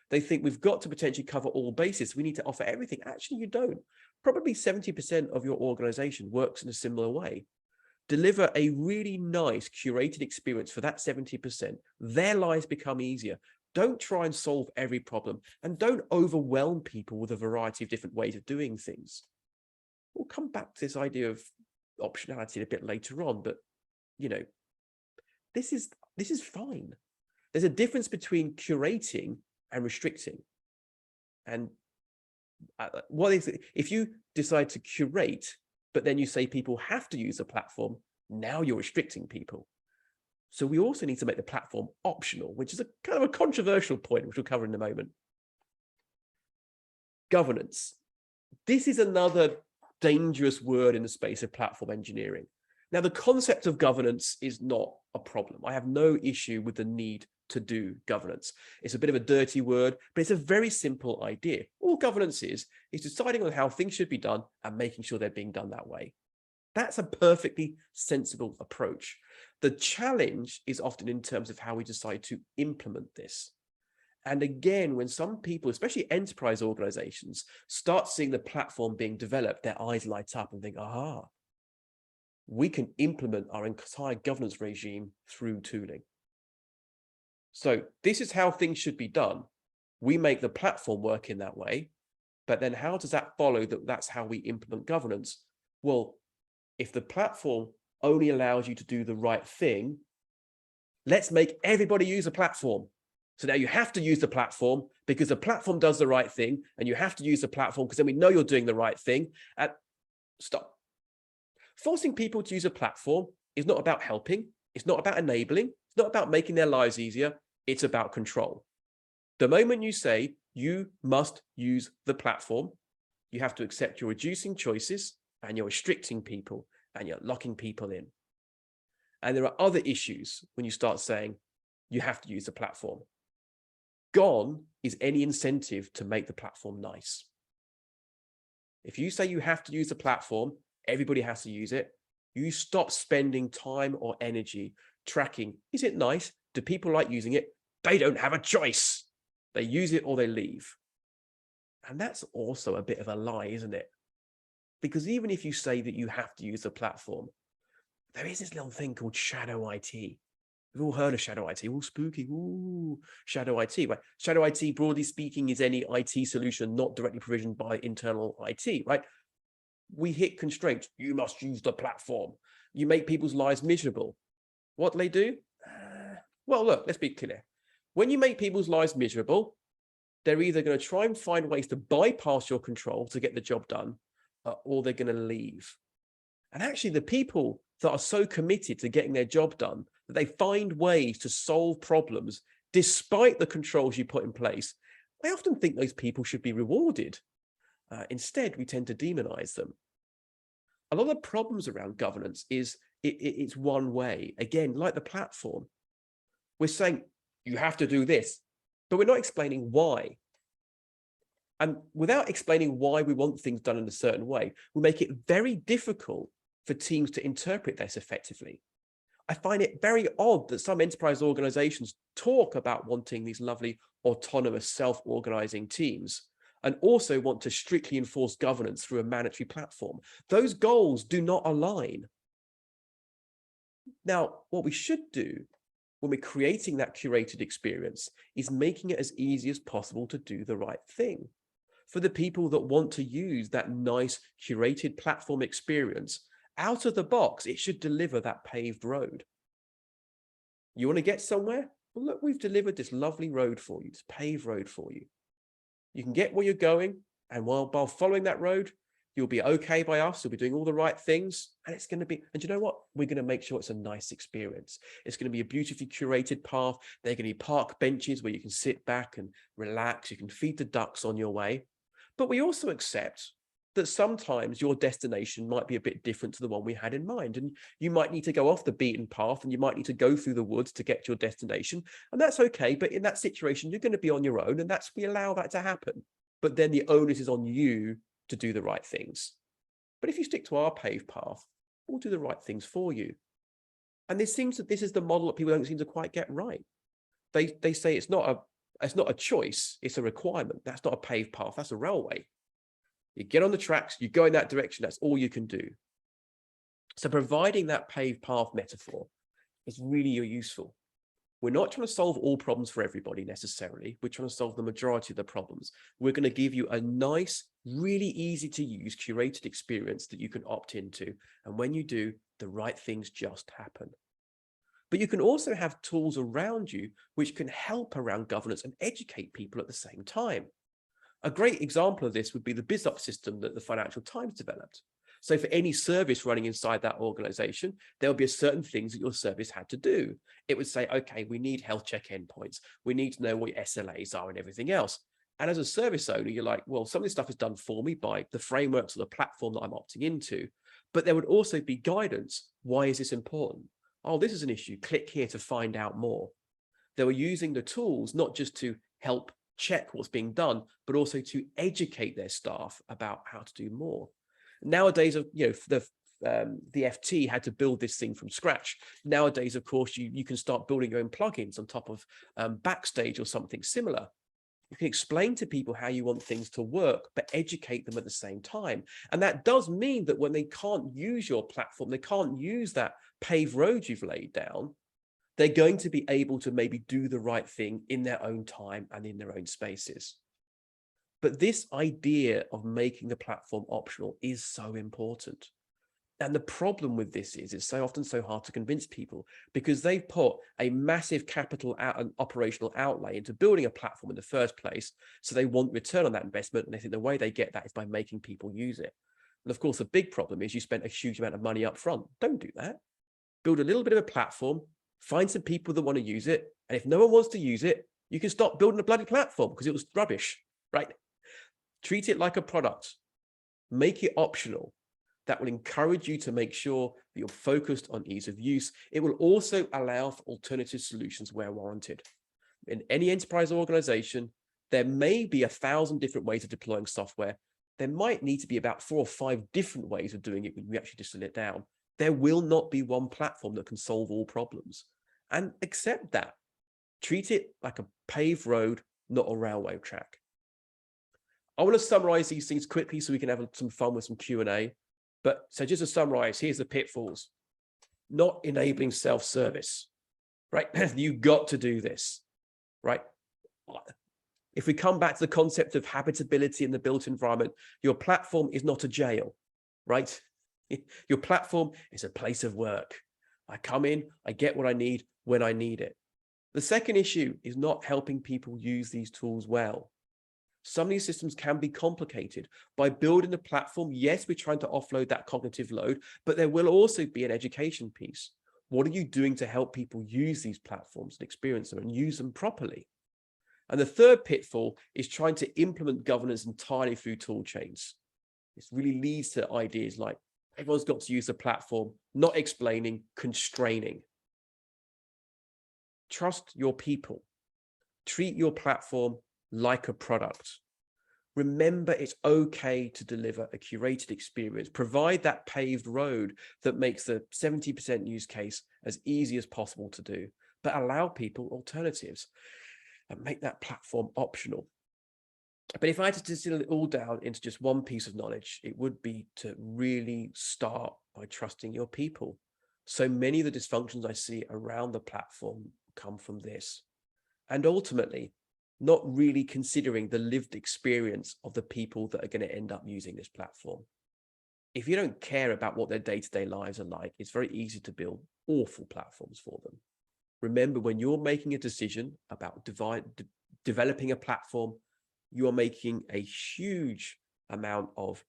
They think we've got to potentially cover all bases. We need to offer everything. Actually, you don't. Probably 70% of your organization works in a similar way. Deliver a really nice curated experience for that 70%. Their lives become easier. Don't try and solve every problem, and don't overwhelm people with a variety of different ways of doing things. We'll come back to this idea of optionality a bit later on, but you know, this is fine. There's a difference between curating and restricting. And what is it? If you decide to curate, but then you say people have to use a platform, now you're restricting people. So we also need to make the platform optional, which is a kind of a controversial point, which we'll cover in a moment. Governance. This is another dangerous word in the space of platform engineering. Now, the concept of governance is not a problem. I have no issue with the need to do governance. It's a bit of a dirty word, but it's a very simple idea. All governance is deciding on how things should be done and making sure they're being done that way. That's a perfectly sensible approach. The challenge is often in terms of how we decide to implement this. And again, when some people, especially enterprise organizations, start seeing the platform being developed, their eyes light up and think, aha, we can implement our entire governance regime through tooling. So this is how things should be done. We make the platform work in that way, but then how does that follow that that's how we implement governance? Well, if the platform only allows you to do the right thing, let's make everybody use a platform. So now you have to use the platform because the platform does the right thing, and you have to use the platform because then we know you're doing the right thing. And stop. Forcing people to use a platform is not about helping. It's not about enabling. It's not about making their lives easier. It's about control. The moment you say you must use the platform, you have to accept you're reducing choices and you're restricting people and you're locking people in. And there are other issues when you start saying you have to use the platform. Gone is any incentive to make the platform nice. If you say you have to use the platform, everybody has to use it. You stop spending time or energy tracking. Is it nice? Do people like using it? They don't have a choice. They use it or they leave. And that's also a bit of a lie, isn't it? Because even if you say that you have to use the platform, there is this little thing called shadow IT. We've all heard of shadow IT. All spooky. Ooh, shadow IT. Right? Shadow IT, broadly speaking, is any IT solution not directly provisioned by internal IT, right? We hit constraints. You must use the platform. You make people's lives miserable. What do they do? Well, look, let's be clear. When you make people's lives miserable, they're either going to try and find ways to bypass your control to get the job done, or they're going to leave. And actually, the people that are so committed to getting their job done that they find ways to solve problems despite the controls you put in place, I often think those people should be rewarded. Instead, we tend to demonize them. A lot of the problems around governance is it's one way. Again, like the platform, we're saying you have to do this, but we're not explaining why. And without explaining why we want things done in a certain way, we make it very difficult for teams to interpret this effectively. I find it very odd that some enterprise organizations talk about wanting these lovely autonomous self-organizing teams and also want to strictly enforce governance through a mandatory platform. Those goals do not align. Now, what we should do when we're creating that curated experience is making it as easy as possible to do the right thing. For the people that want to use that nice curated platform experience, out of the box, it should deliver that paved road. You want to get somewhere? Well, look, we've delivered this lovely road for you, this paved road for you. You can get where you're going, and while following that road, you'll be okay by us. You'll be doing all the right things, and it's going to be, and you know what? We're going to make sure it's a nice experience. It's going to be a beautifully curated path. There are going to be park benches where you can sit back and relax. You can feed the ducks on your way. But we also accept that sometimes your destination might be a bit different to the one we had in mind. And you might need to go off the beaten path, and you might need to go through the woods to get to your destination. And that's okay. But in that situation, you're going to be on your own, and we allow that to happen. But then the onus is on you to do the right things. But if you stick to our paved path, we'll do the right things for you. And this is the model that people don't seem to quite get right. They say it's not a choice, it's a requirement. That's not a paved path, that's a railway. You get on the tracks, you go in that direction, that's all you can do. So providing that paved path metaphor is really useful. We're not trying to solve all problems for everybody necessarily. We're trying to solve the majority of the problems. We're going to give you a nice, really easy to use curated experience that you can opt into. And when you do, the right things just happen. But you can also have tools around you which can help around governance and educate people at the same time. A great example of this would be the BizOps system that the Financial Times developed. So for any service running inside that organization, there will be certain things that your service had to do. It would say, okay, we need health check endpoints. We need to know what your SLAs are and everything else. And as a service owner, you're like, well, some of this stuff is done for me by the frameworks or the platform that I'm opting into. But there would also be guidance. Why is this important? Oh, this is an issue. Click here to find out more. They were using the tools not just to help check what's being done, but also to educate their staff about how to do more. Nowadays, the FT had to build this thing from scratch. Nowadays, of course, you can start building your own plugins on top of Backstage or something similar. You can explain to people how you want things to work, but educate them at the same time. And that does mean that when they can't use your platform, they can't use that paved road you've laid down, they're going to be able to maybe do the right thing in their own time and in their own spaces. But this idea of making the platform optional is so important. And the problem with this is it's so often so hard to convince people because they've put a massive capital and operational outlay into building a platform in the first place. So they want return on that investment. And they think the way they get that is by making people use it. And of course, the big problem is you spent a huge amount of money up front. Don't do that. Build a little bit of a platform, find some people that want to use it. And if no one wants to use it, you can stop building a bloody platform because it was rubbish, right? Treat it like a product. Make it optional. That will encourage you to make sure that you're focused on ease of use. It will also allow for alternative solutions where warranted. In any enterprise organization, there may be 1,000 different ways of deploying software, there might need to be about 4 or 5 different ways of doing it when we actually distill it down. There will not be one platform that can solve all problems, and accept that. Treat it like a paved road, not a railway track. I want to summarize these things quickly so we can have some fun with some Q&A. But so just to summarize, here's the pitfalls. Not enabling self-service, right? You've got to do this, right? If we come back to the concept of habitability in the built environment, your platform is not a jail, right? Your platform is a place of work. I come in, I get what I need when I need it. The second issue is not helping people use these tools well. Some of these systems can be complicated. By building a platform, yes, we're trying to offload that cognitive load, but there will also be an education piece. What are you doing to help people use these platforms and experience them and use them properly? And the third pitfall is trying to implement governance entirely through tool chains. This really leads to ideas like everyone's got to use the platform, not explaining, constraining. Trust your people. Treat your platform like a product. Remember, it's okay to deliver a curated experience. Provide that paved road that makes the 70% use case as easy as possible to do, but allow people alternatives and make that platform optional. But if I had to distill it all down into just one piece of knowledge, it would be to really start by trusting your people. So many of the dysfunctions I see around the platform come from this. And ultimately, not really considering the lived experience of the people that are going to end up using this platform. If you don't care about what their day-to-day lives are like, it's very easy to build awful platforms for them. Remember, when you're making a decision about developing a platform, you are making a huge amount of,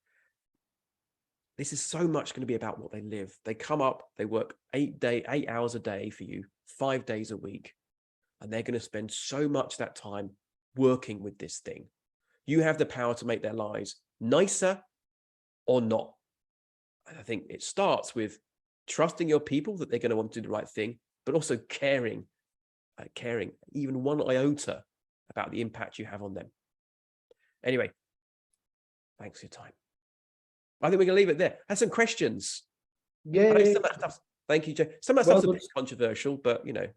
this is so much going to be about what they live. They come up, they work 8 hours a day for you, 5 days a week, and they're going to spend so much of that time working with this thing. You have the power to make their lives nicer or not. And I think it starts with trusting your people that they're going to want to do the right thing, but also caring even one iota about the impact you have on them. Anyway, thanks for your time. I think we're going to leave it there. Had some questions. Yeah. Thank you, Joe. Some of that stuff's a bit controversial, but you know.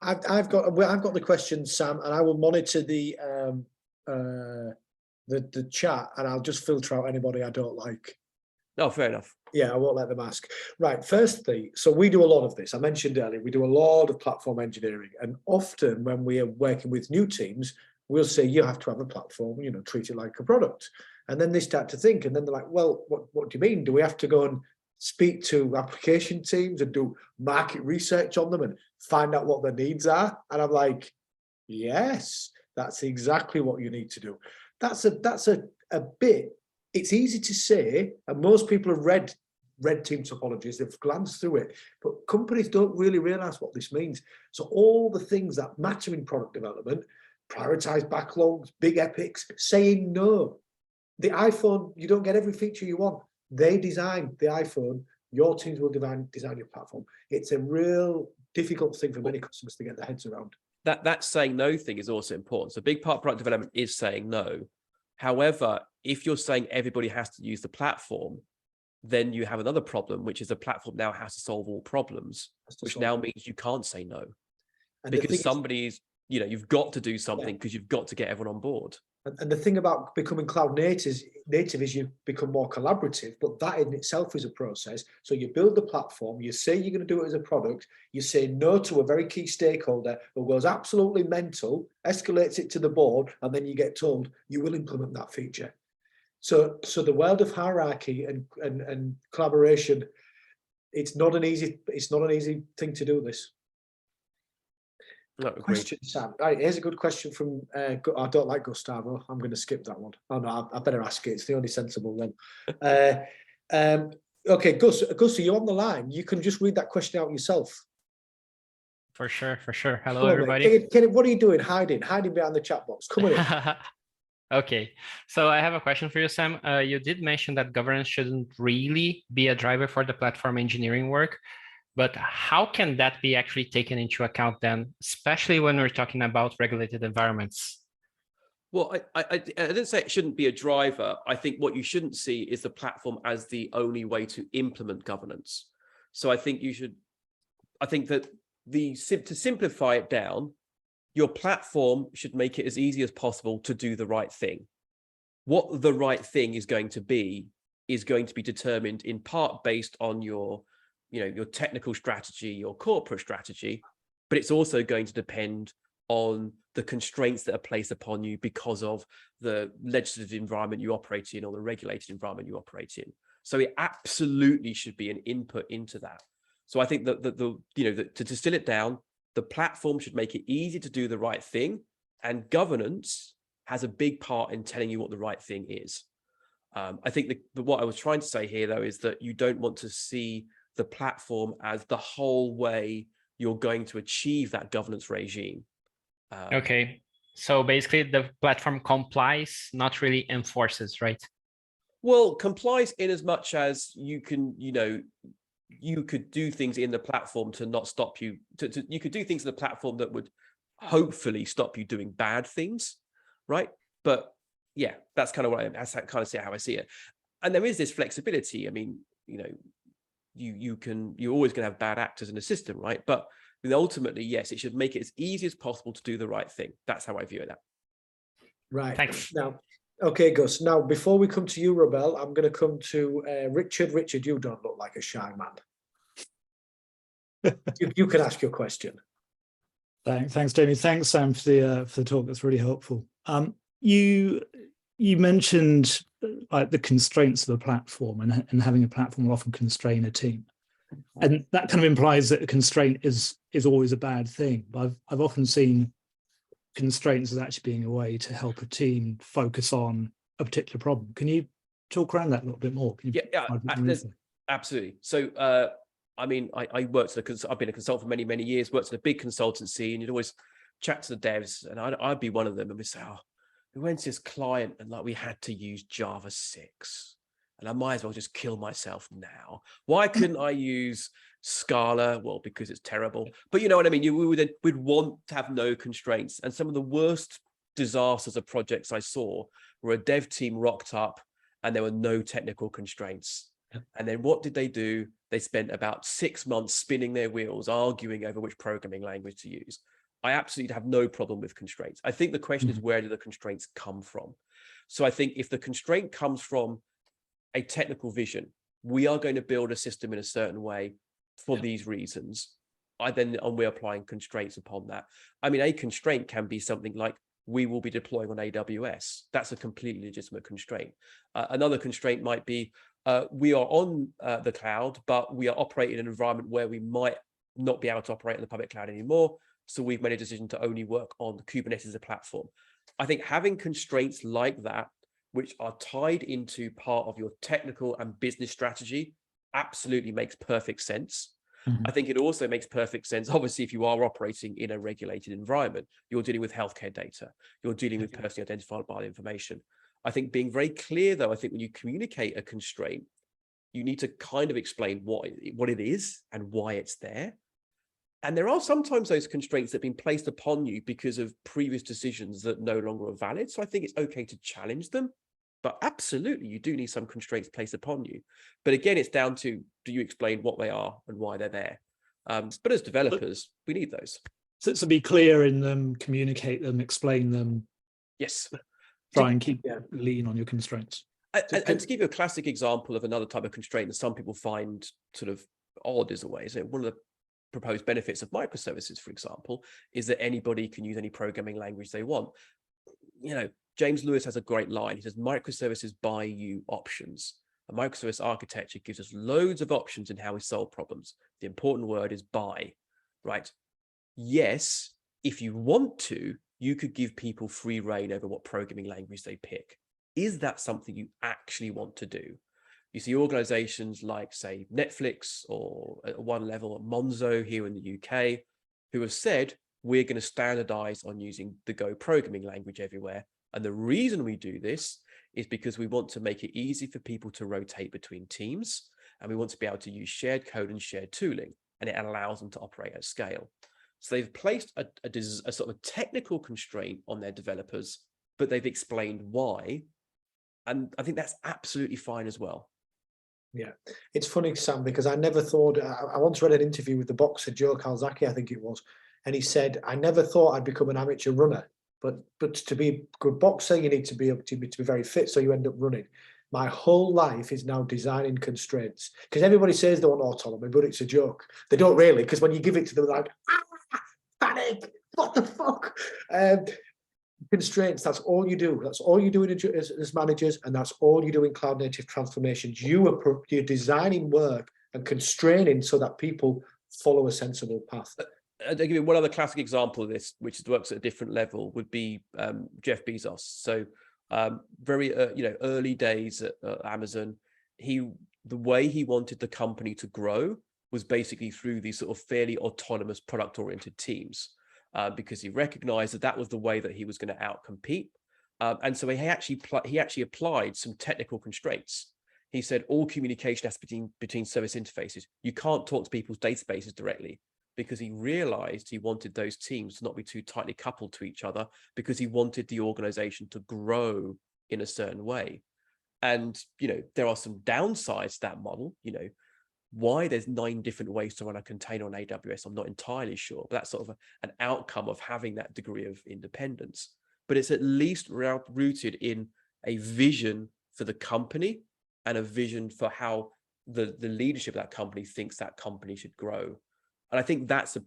I've got the questions, Sam, and I will monitor the chat, and I'll just filter out anybody I don't like. No, fair enough. Yeah, I won't let them ask. Right, firstly, so we do a lot of this. I mentioned earlier, we do a lot of platform engineering, and often when we are working with new teams, we'll say you have to have a platform, you know, treat it like a product. And then they start to think, and then they're like, well, what do you mean? Do we have to go and speak to application teams and do market research on them and find out what their needs are? And I'm like, yes, that's exactly what you need to do. That's a bit, it's easy to say, and most people have read team topologies, they've glanced through it, but companies don't really realize what this means. So all the things that matter in product development, prioritize backlogs, big epics, saying no. The iPhone, you don't get every feature you want. They design the iPhone, your teams will design your platform. It's a real difficult thing for many customers to get their heads around. That saying no thing is also important. So a big part of product development is saying no. However, if you're saying everybody has to use the platform, then you have another problem, which is the platform now has to solve all problems, which now means you can't say no. And because somebody's, you know, you've got to do something because you've got to get everyone on board. And the thing about becoming cloud native is you become more collaborative, but that in itself is a process. So you build the platform, you say you're going to do it as a product, you say no to a very key stakeholder who goes absolutely mental, escalates it to the board, and then you get told you will implement that feature. So the world of hierarchy and collaboration, it's not an easy thing to do this. No, question, Sam. Right, here's a good question from I don't like Gustavo. I'm going to skip that one. Oh no, I better ask it. It's the only sensible one. Okay, Gus, are you on the line? You can just read that question out yourself. For sure. Hello, everybody. What are you doing? Hiding behind the chat box. Come on in. Okay, so I have a question for you, Sam. You did mention that governance shouldn't really be a driver for the platform engineering work. But how can that be actually taken into account then, especially when we're talking about regulated environments? Well, I didn't say it shouldn't be a driver. I think what you shouldn't see is the platform as the only way to implement governance. So I think that to simplify it down, your platform should make it as easy as possible to do the right thing. What the right thing is going to be determined in part based on your technical strategy, your corporate strategy, but it's also going to depend on the constraints that are placed upon you because of the legislative environment you operate in or the regulated environment you operate in. So it absolutely should be an input into that. So I think that to distill it down, the platform should make it easy to do the right thing, and governance has a big part in telling you what the right thing is. I think what I was trying to say here, though, is that you don't want to see the platform as the whole way you're going to achieve that governance regime. Okay, so basically the platform complies, not really enforces, right? Well, complies in as much as you can, you could do things in the platform to not stop you. You could do things in the platform that would hopefully stop you doing bad things, right? But yeah, that's kind of that's kind of how I see it. And there is this flexibility. I mean, you're always going to have bad actors in the system, right? But ultimately, yes, it should make it as easy as possible to do the right thing. That's how I view it. Right. Thanks. Now, okay, Gus. Now, before we come to you, Robel, I'm going to come to Richard. Richard, you don't look like a shy man. you can ask your question. Thanks, Jamie. Thanks, Sam, for the talk. That's really helpful. You mentioned like the constraints of a platform, and having a platform will often constrain a team, and that kind of implies that a constraint is always a bad thing. But I've often seen constraints as actually being a way to help a team focus on a particular problem. Can you talk around that a little bit more? Absolutely. So I mean, I worked I've been a consultant for many years, worked at a big consultancy, and you'd always chat to the devs, and I'd be one of them, and we'd say, oh, we went to this client and like we had to use Java 6, and I might as well just kill myself now. Why couldn't I use Scala? Well, because it's terrible. But you know what I mean? We'd want to have no constraints. And some of the worst disasters of projects I saw were a dev team rocked up and there were no technical constraints. And then what did they do? They spent about 6 months spinning their wheels, arguing over which programming language to use. I absolutely have no problem with constraints. I think the question is, where do the constraints come from? So I think if the constraint comes from a technical vision, we are going to build a system in a certain way for these reasons, we're applying constraints upon that. I mean, a constraint can be something like, we will be deploying on AWS. That's a completely legitimate constraint. Another constraint might be, we are on the cloud, but we are operating in an environment where we might not be able to operate in the public cloud anymore. So we've made a decision to only work on Kubernetes as a platform. I think having constraints like that, which are tied into part of your technical and business strategy, absolutely makes perfect sense. I think it also makes perfect sense, obviously, if you are operating in a regulated environment, you're dealing with healthcare data, you're dealing with personally identifiable information. I think being very clear, though, I think when you communicate a constraint, you need to kind of explain what it is and why it's there. And there are sometimes those constraints that have been placed upon you because of previous decisions that no longer are valid. So I think it's okay to challenge them. But absolutely, you do need some constraints placed upon you. But again, it's down to, do you explain what they are and why they're there? But as developers, we need those. So be clear in them, communicate them, explain them. Yes. Try and keep lean on your constraints. And to give you a classic example of another type of constraint that some people find sort of odd is a way, so one of the proposed benefits of microservices, for example, is that anybody can use any programming language they want. James Lewis has a great line. He says, microservices buy you options. A microservice architecture gives us loads of options in how we solve problems. The important word is buy, right? Yes, if you want to, you could give people free rein over what programming language they pick. Is that something you actually want to do? You see organizations like, say, Netflix, or at one level, Monzo here in the UK, who have said, we're going to standardize on using the Go programming language everywhere. And the reason we do this is because we want to make it easy for people to rotate between teams. And we want to be able to use shared code and shared tooling. And it allows them to operate at scale. So they've placed a sort of technical constraint on their developers but they've explained why. And I think that's absolutely fine as well. Yeah, it's funny, Sam, because I never thought, I once read an interview with the boxer Joe Calzaghe, I think it was, and he said, I never thought I'd become an amateur runner, but to be a good boxer, you need to be very fit, so you end up running. My whole life is now designing constraints, because everybody says they want autonomy, but it's a joke. They don't really, because when you give it to them, they're like, panic, what the fuck? Constraints, that's all you do. That's all you do as managers, and that's all you do in cloud native transformations. You're designing work and constraining so that people follow a sensible path. I'll give you one other classic example of this, which works at a different level, would be Jeff Bezos. So very early days at Amazon, the way he wanted the company to grow was basically through these sort of fairly autonomous product-oriented teams. Because he recognized that that was the way that he was going to outcompete. And so he actually applied some technical constraints. He said all communication has to be between service interfaces. You can't talk to people's databases directly, because he realized he wanted those teams to not be too tightly coupled to each other, because he wanted the organization to grow in a certain way. And, there are some downsides to that model, why there's 9 different ways to run a container on AWS, I'm not entirely sure, but that's sort of an outcome of having that degree of independence. But it's at least rooted in a vision for the company and a vision for how the leadership of that company thinks that company should grow. And I think that's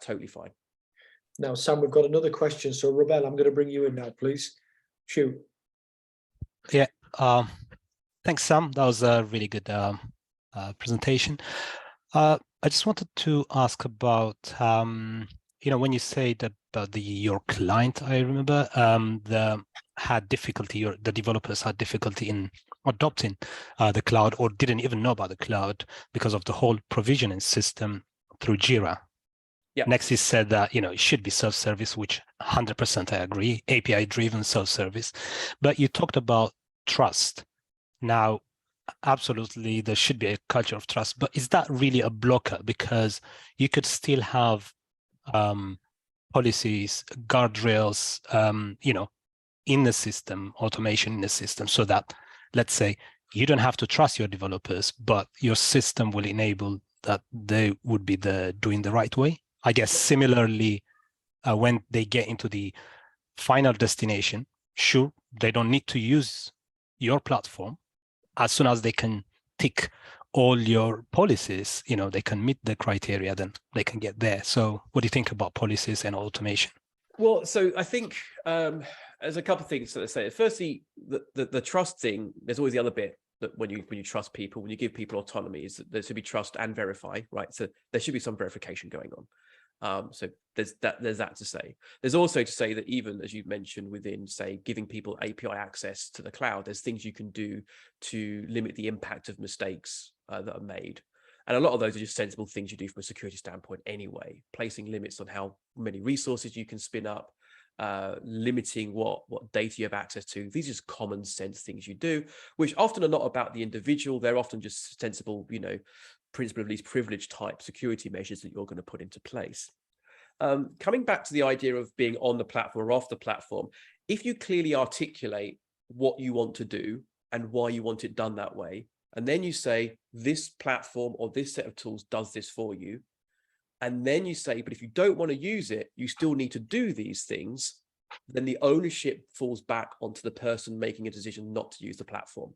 totally fine. Now, Sam, we've got another question. So, Robel, I'm going to bring you in now, please. Shoot. Yeah. Thanks, Sam. That was a really good presentation. I just wanted to ask about, when you say that about your client, I remember the developers had difficulty in adopting the cloud, or didn't even know about the cloud because of the whole provisioning system through Jira. Yeah. Next, he said that it should be self-service, which 100% I agree, API-driven self-service. But you talked about trust. Now, absolutely, there should be a culture of trust, but is that really a blocker? Because you could still have policies, guardrails, in the system, automation in the system, so that, let's say, you don't have to trust your developers, but your system will enable that they would be doing the right way. I guess similarly, when they get into the final destination, sure, they don't need to use your platform. As soon as they can tick all your policies, they can meet the criteria, then they can get there. So what do you think about policies and automation? Well, so I think there's a couple of things to say. Firstly, the trust thing, there's always the other bit, that when you trust people, when you give people autonomy, is that there should be trust and verify, right? So there should be some verification going on. So there's that to say. There's also to say that even as you mentioned, within, say, giving people API access to the cloud, there's things you can do to limit the impact of mistakes that are made. And a lot of those are just sensible things you do from a security standpoint anyway, placing limits on how many resources you can spin up, limiting what data you have access to. These are just common sense things you do, which often are not about the individual. They're often just sensible, principle of least privilege type security measures that you're going to put into place. Coming back to the idea of being on the platform or off the platform, if you clearly articulate what you want to do and why you want it done that way, and then you say this platform or this set of tools does this for you, and then you say, but if you don't want to use it, you still need to do these things, then the ownership falls back onto the person making a decision not to use the platform.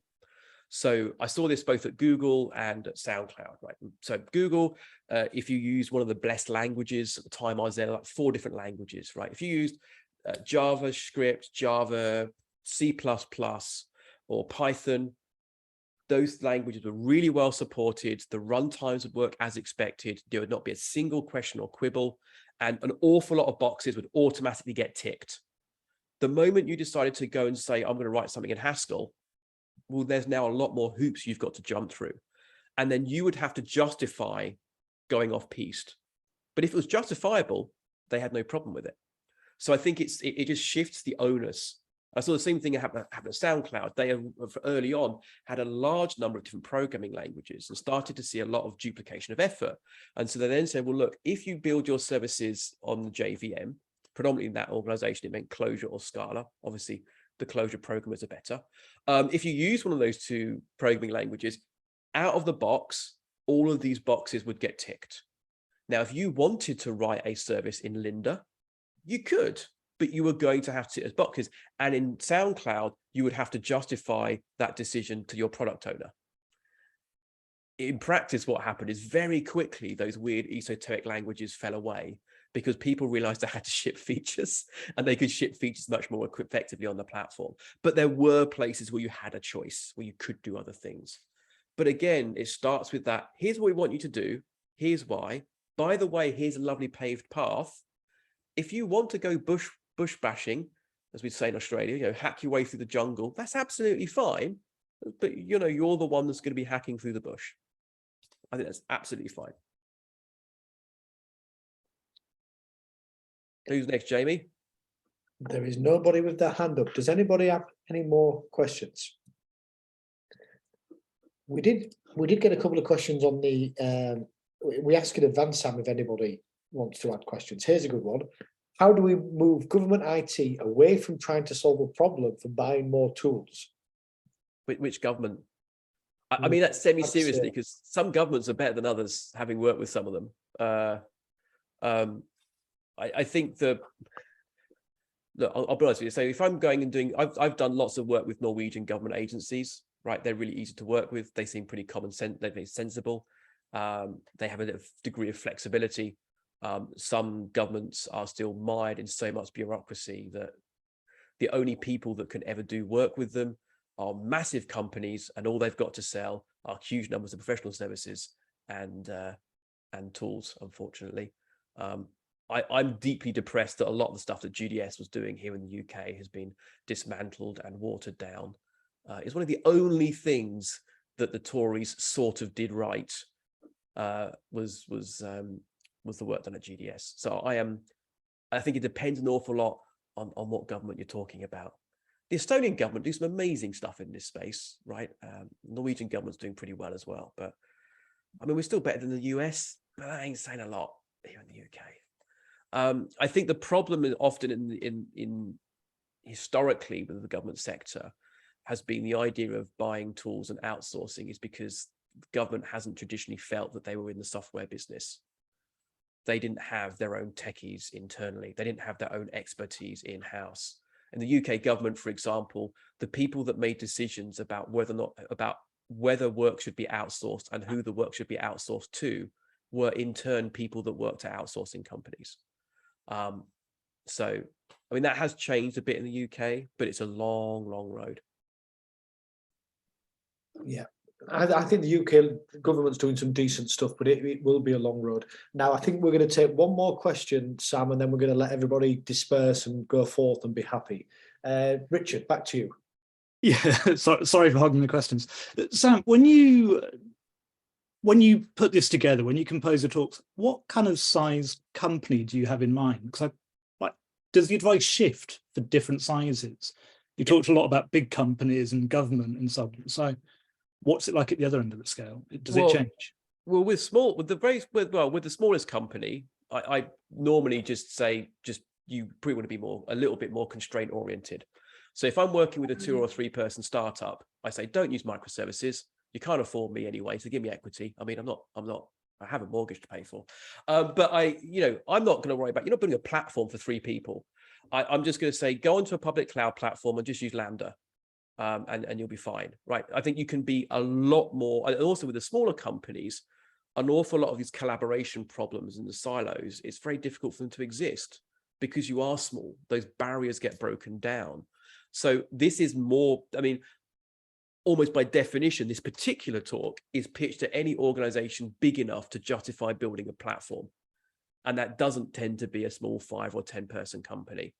So I saw this both at Google and at SoundCloud, right? So Google, if you use one of the blessed languages, at the time I was there, like 4 different languages, right? If you used JavaScript, Java, C++, or Python, those languages were really well supported. The runtimes would work as expected. There would not be a single question or quibble, and an awful lot of boxes would automatically get ticked. The moment you decided to go and say, I'm going to write something in Haskell, well, there's now a lot more hoops you've got to jump through. And then you would have to justify going off piste. But if it was justifiable, they had no problem with it. So I think it just shifts the onus. I saw the same thing happen at SoundCloud. They early on had a large number of different programming languages and started to see a lot of duplication of effort. And so they then said, well, look, if you build your services on the JVM, predominantly in that organization, it meant Clojure or Scala. Obviously, the closure programmers are better. If you use one of those two programming languages, out of the box, all of these boxes would get ticked. Now, if you wanted to write a service in Linda, you could, but you were going to have to sit as boxes. And in SoundCloud, you would have to justify that decision to your product owner. In practice, what happened is very quickly, those weird esoteric languages fell away because people realized they had to ship features, and they could ship features much more effectively on the platform. But there were places where you had a choice, where you could do other things. But again, it starts with that. Here's what we want you to do. Here's why. By the way, here's a lovely paved path. If you want to go bush bashing, as we say in Australia, hack your way through the jungle, that's absolutely fine. But, you're the one that's going to be hacking through the bush. I think that's absolutely fine. Who's next, Jamie? There is nobody with their hand up. Does anybody have any more questions? We did get a couple of questions on the, we asked in advance, Sam, if anybody wants to add questions. Here's a good one. How do we move government IT away from trying to solve a problem for buying more tools? Which government? I mean, that's semi-seriously, because some governments are better than others, having worked with some of them. I think look, I'll be honest with you. So if I'm going and doing, I've done lots of work with Norwegian government agencies, right? They're really easy to work with. They seem pretty common sense. They're very sensible. They have a degree of flexibility. Some governments are still mired in so much bureaucracy that the only people that can ever do work with them are massive companies, and all they've got to sell are huge numbers of professional services and tools, unfortunately. I'm deeply depressed that a lot of the stuff that GDS was doing here in the UK has been dismantled and watered down. It's one of the only things that the Tories sort of did right, was the work done at GDS. So I think it depends an awful lot on what government you're talking about. The Estonian government do some amazing stuff in this space, right? Norwegian government's doing pretty well as well, but I mean, we're still better than the US, but that ain't saying a lot here in the UK. I think the problem is often in historically with the government sector has been the idea of buying tools and outsourcing is because the government hasn't traditionally felt that they were in the software business. They didn't have their own techies internally. They didn't have their own expertise in-house. In the UK government, for example, the people that made decisions about whether work should be outsourced and who the work should be outsourced to were in turn people that worked at outsourcing companies. So, I mean, that has changed a bit in the UK, but it's a long, long road. Yeah, I think the UK government's doing some decent stuff, but it will be a long road. Now, I think we're going to take one more question, Sam, and then we're going to let everybody disperse and go forth and be happy. Richard, back to you. Yeah, sorry for hogging the questions. Sam, when you put this together, when you compose the talks, what kind of size company do you have in mind? Because does the advice shift for different sizes? You talked a lot about big companies and government and so on. So what's it like at the other end of the scale? Does it change? Well, with the smallest company, I normally just say, you probably want to be a little bit more constraint oriented. So if I'm working with a 2 or 3 person startup, I say, don't use microservices. You can't afford me anyway, so give me equity. I mean, I have a mortgage to pay for. But I'm not going to worry about, you're not building a platform for 3 people. I'm just going to say, go onto a public cloud platform and just use Lambda. And you'll be fine, right? I think you can be a lot more, and also with the smaller companies, an awful lot of these collaboration problems in the silos, it's very difficult for them to exist because you are small. Those barriers get broken down. So this is more, I mean, almost by definition, this particular talk is pitched to any organization big enough to justify building a platform. And that doesn't tend to be a small 5 or 10 person company.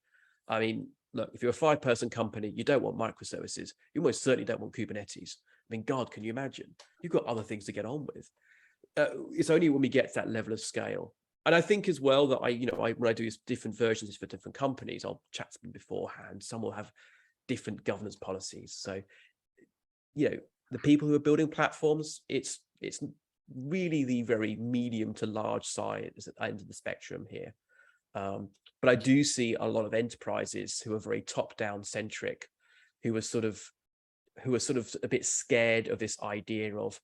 I mean, look, if you're a 5 person company, you don't want microservices. You almost certainly don't want Kubernetes. I mean, God, can you imagine? You've got other things to get on with. It's only when we get to that level of scale. And I think as well that when I do different versions for different companies, I'll chat to them beforehand. Some will have different governance policies. So, the people who are building platforms, it's really the very medium to large size at the end of the spectrum here. But I do see a lot of enterprises who are very top-down centric, who are sort of a bit scared of this idea of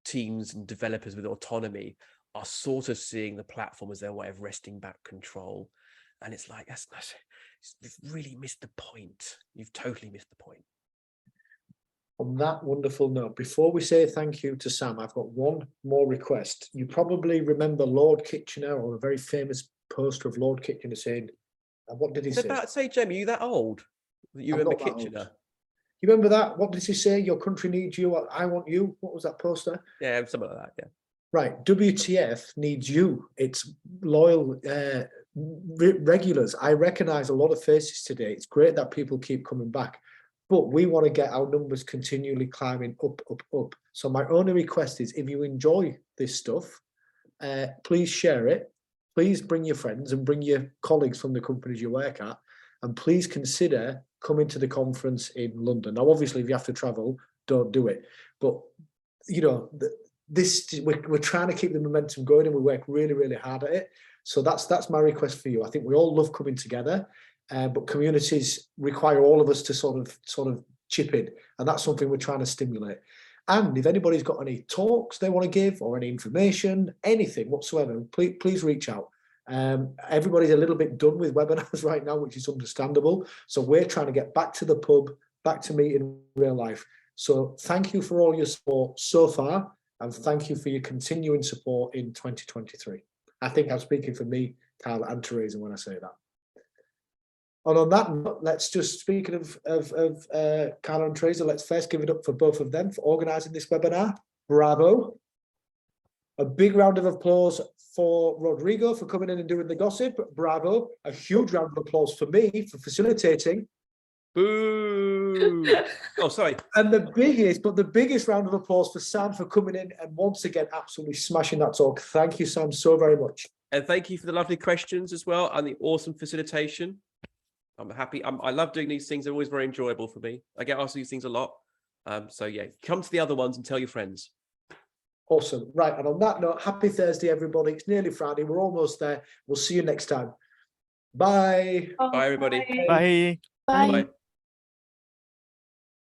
teams and developers with autonomy are sort of seeing the platform as their way of wresting back control. And it's like, you've really missed the point. You've totally missed the point. On that wonderful note, before we say thank you to Sam, I've got one more request. You probably remember Lord Kitchener, or a very famous poster of Lord Kitchener saying, what did he say? About to say, Jamie, you that old? You remember Kitchener? You remember that? What did he say? Your country needs you, I want you. What was that poster? Yeah, something like that, yeah. Right, WTF needs you. It's loyal regulars. I recognise a lot of faces today. It's great that people keep coming back, but we want to get our numbers continually climbing up, up, up. So my only request is, if you enjoy this stuff, please share it. Please bring your friends and bring your colleagues from the companies you work at, and please consider coming to the conference in London. Now, obviously, if you have to travel, don't do it. But, you know, we're trying to keep the momentum going, and we work really, really hard at it. So that's my request for you. I think we all love coming together, but communities require all of us to sort of chip in, and that's something we're trying to stimulate. And if anybody's got any talks they want to give, or any information, anything whatsoever, please reach out. Everybody's a little bit done with webinars right now, which is understandable. So we're trying to get back to the pub, back to meet in real life. So thank you for all your support so far, and thank you for your continuing support in 2023. I think I'm speaking for me, Carla, and Teresa when I say that. And on that note, let's just, speaking of Carla and Teresa, let's first give it up for both of them for organising this webinar. Bravo. A big round of applause for Rodrigo for coming in and doing the gossip. Bravo. A huge round of applause for me for facilitating. Boo! Oh, sorry. And the biggest round of applause for Sam for coming in and once again absolutely smashing that talk. Thank you, Sam, so very much. And thank you for the lovely questions as well, and the awesome facilitation. I'm happy. I love doing these things. They're always very enjoyable for me. I get asked these things a lot. So yeah, come to the other ones and tell your friends. Awesome. Right. And on that note, happy Thursday, everybody. It's nearly Friday. We're almost there. We'll see you next time. Bye. Bye, everybody. Bye. Bye. Bye.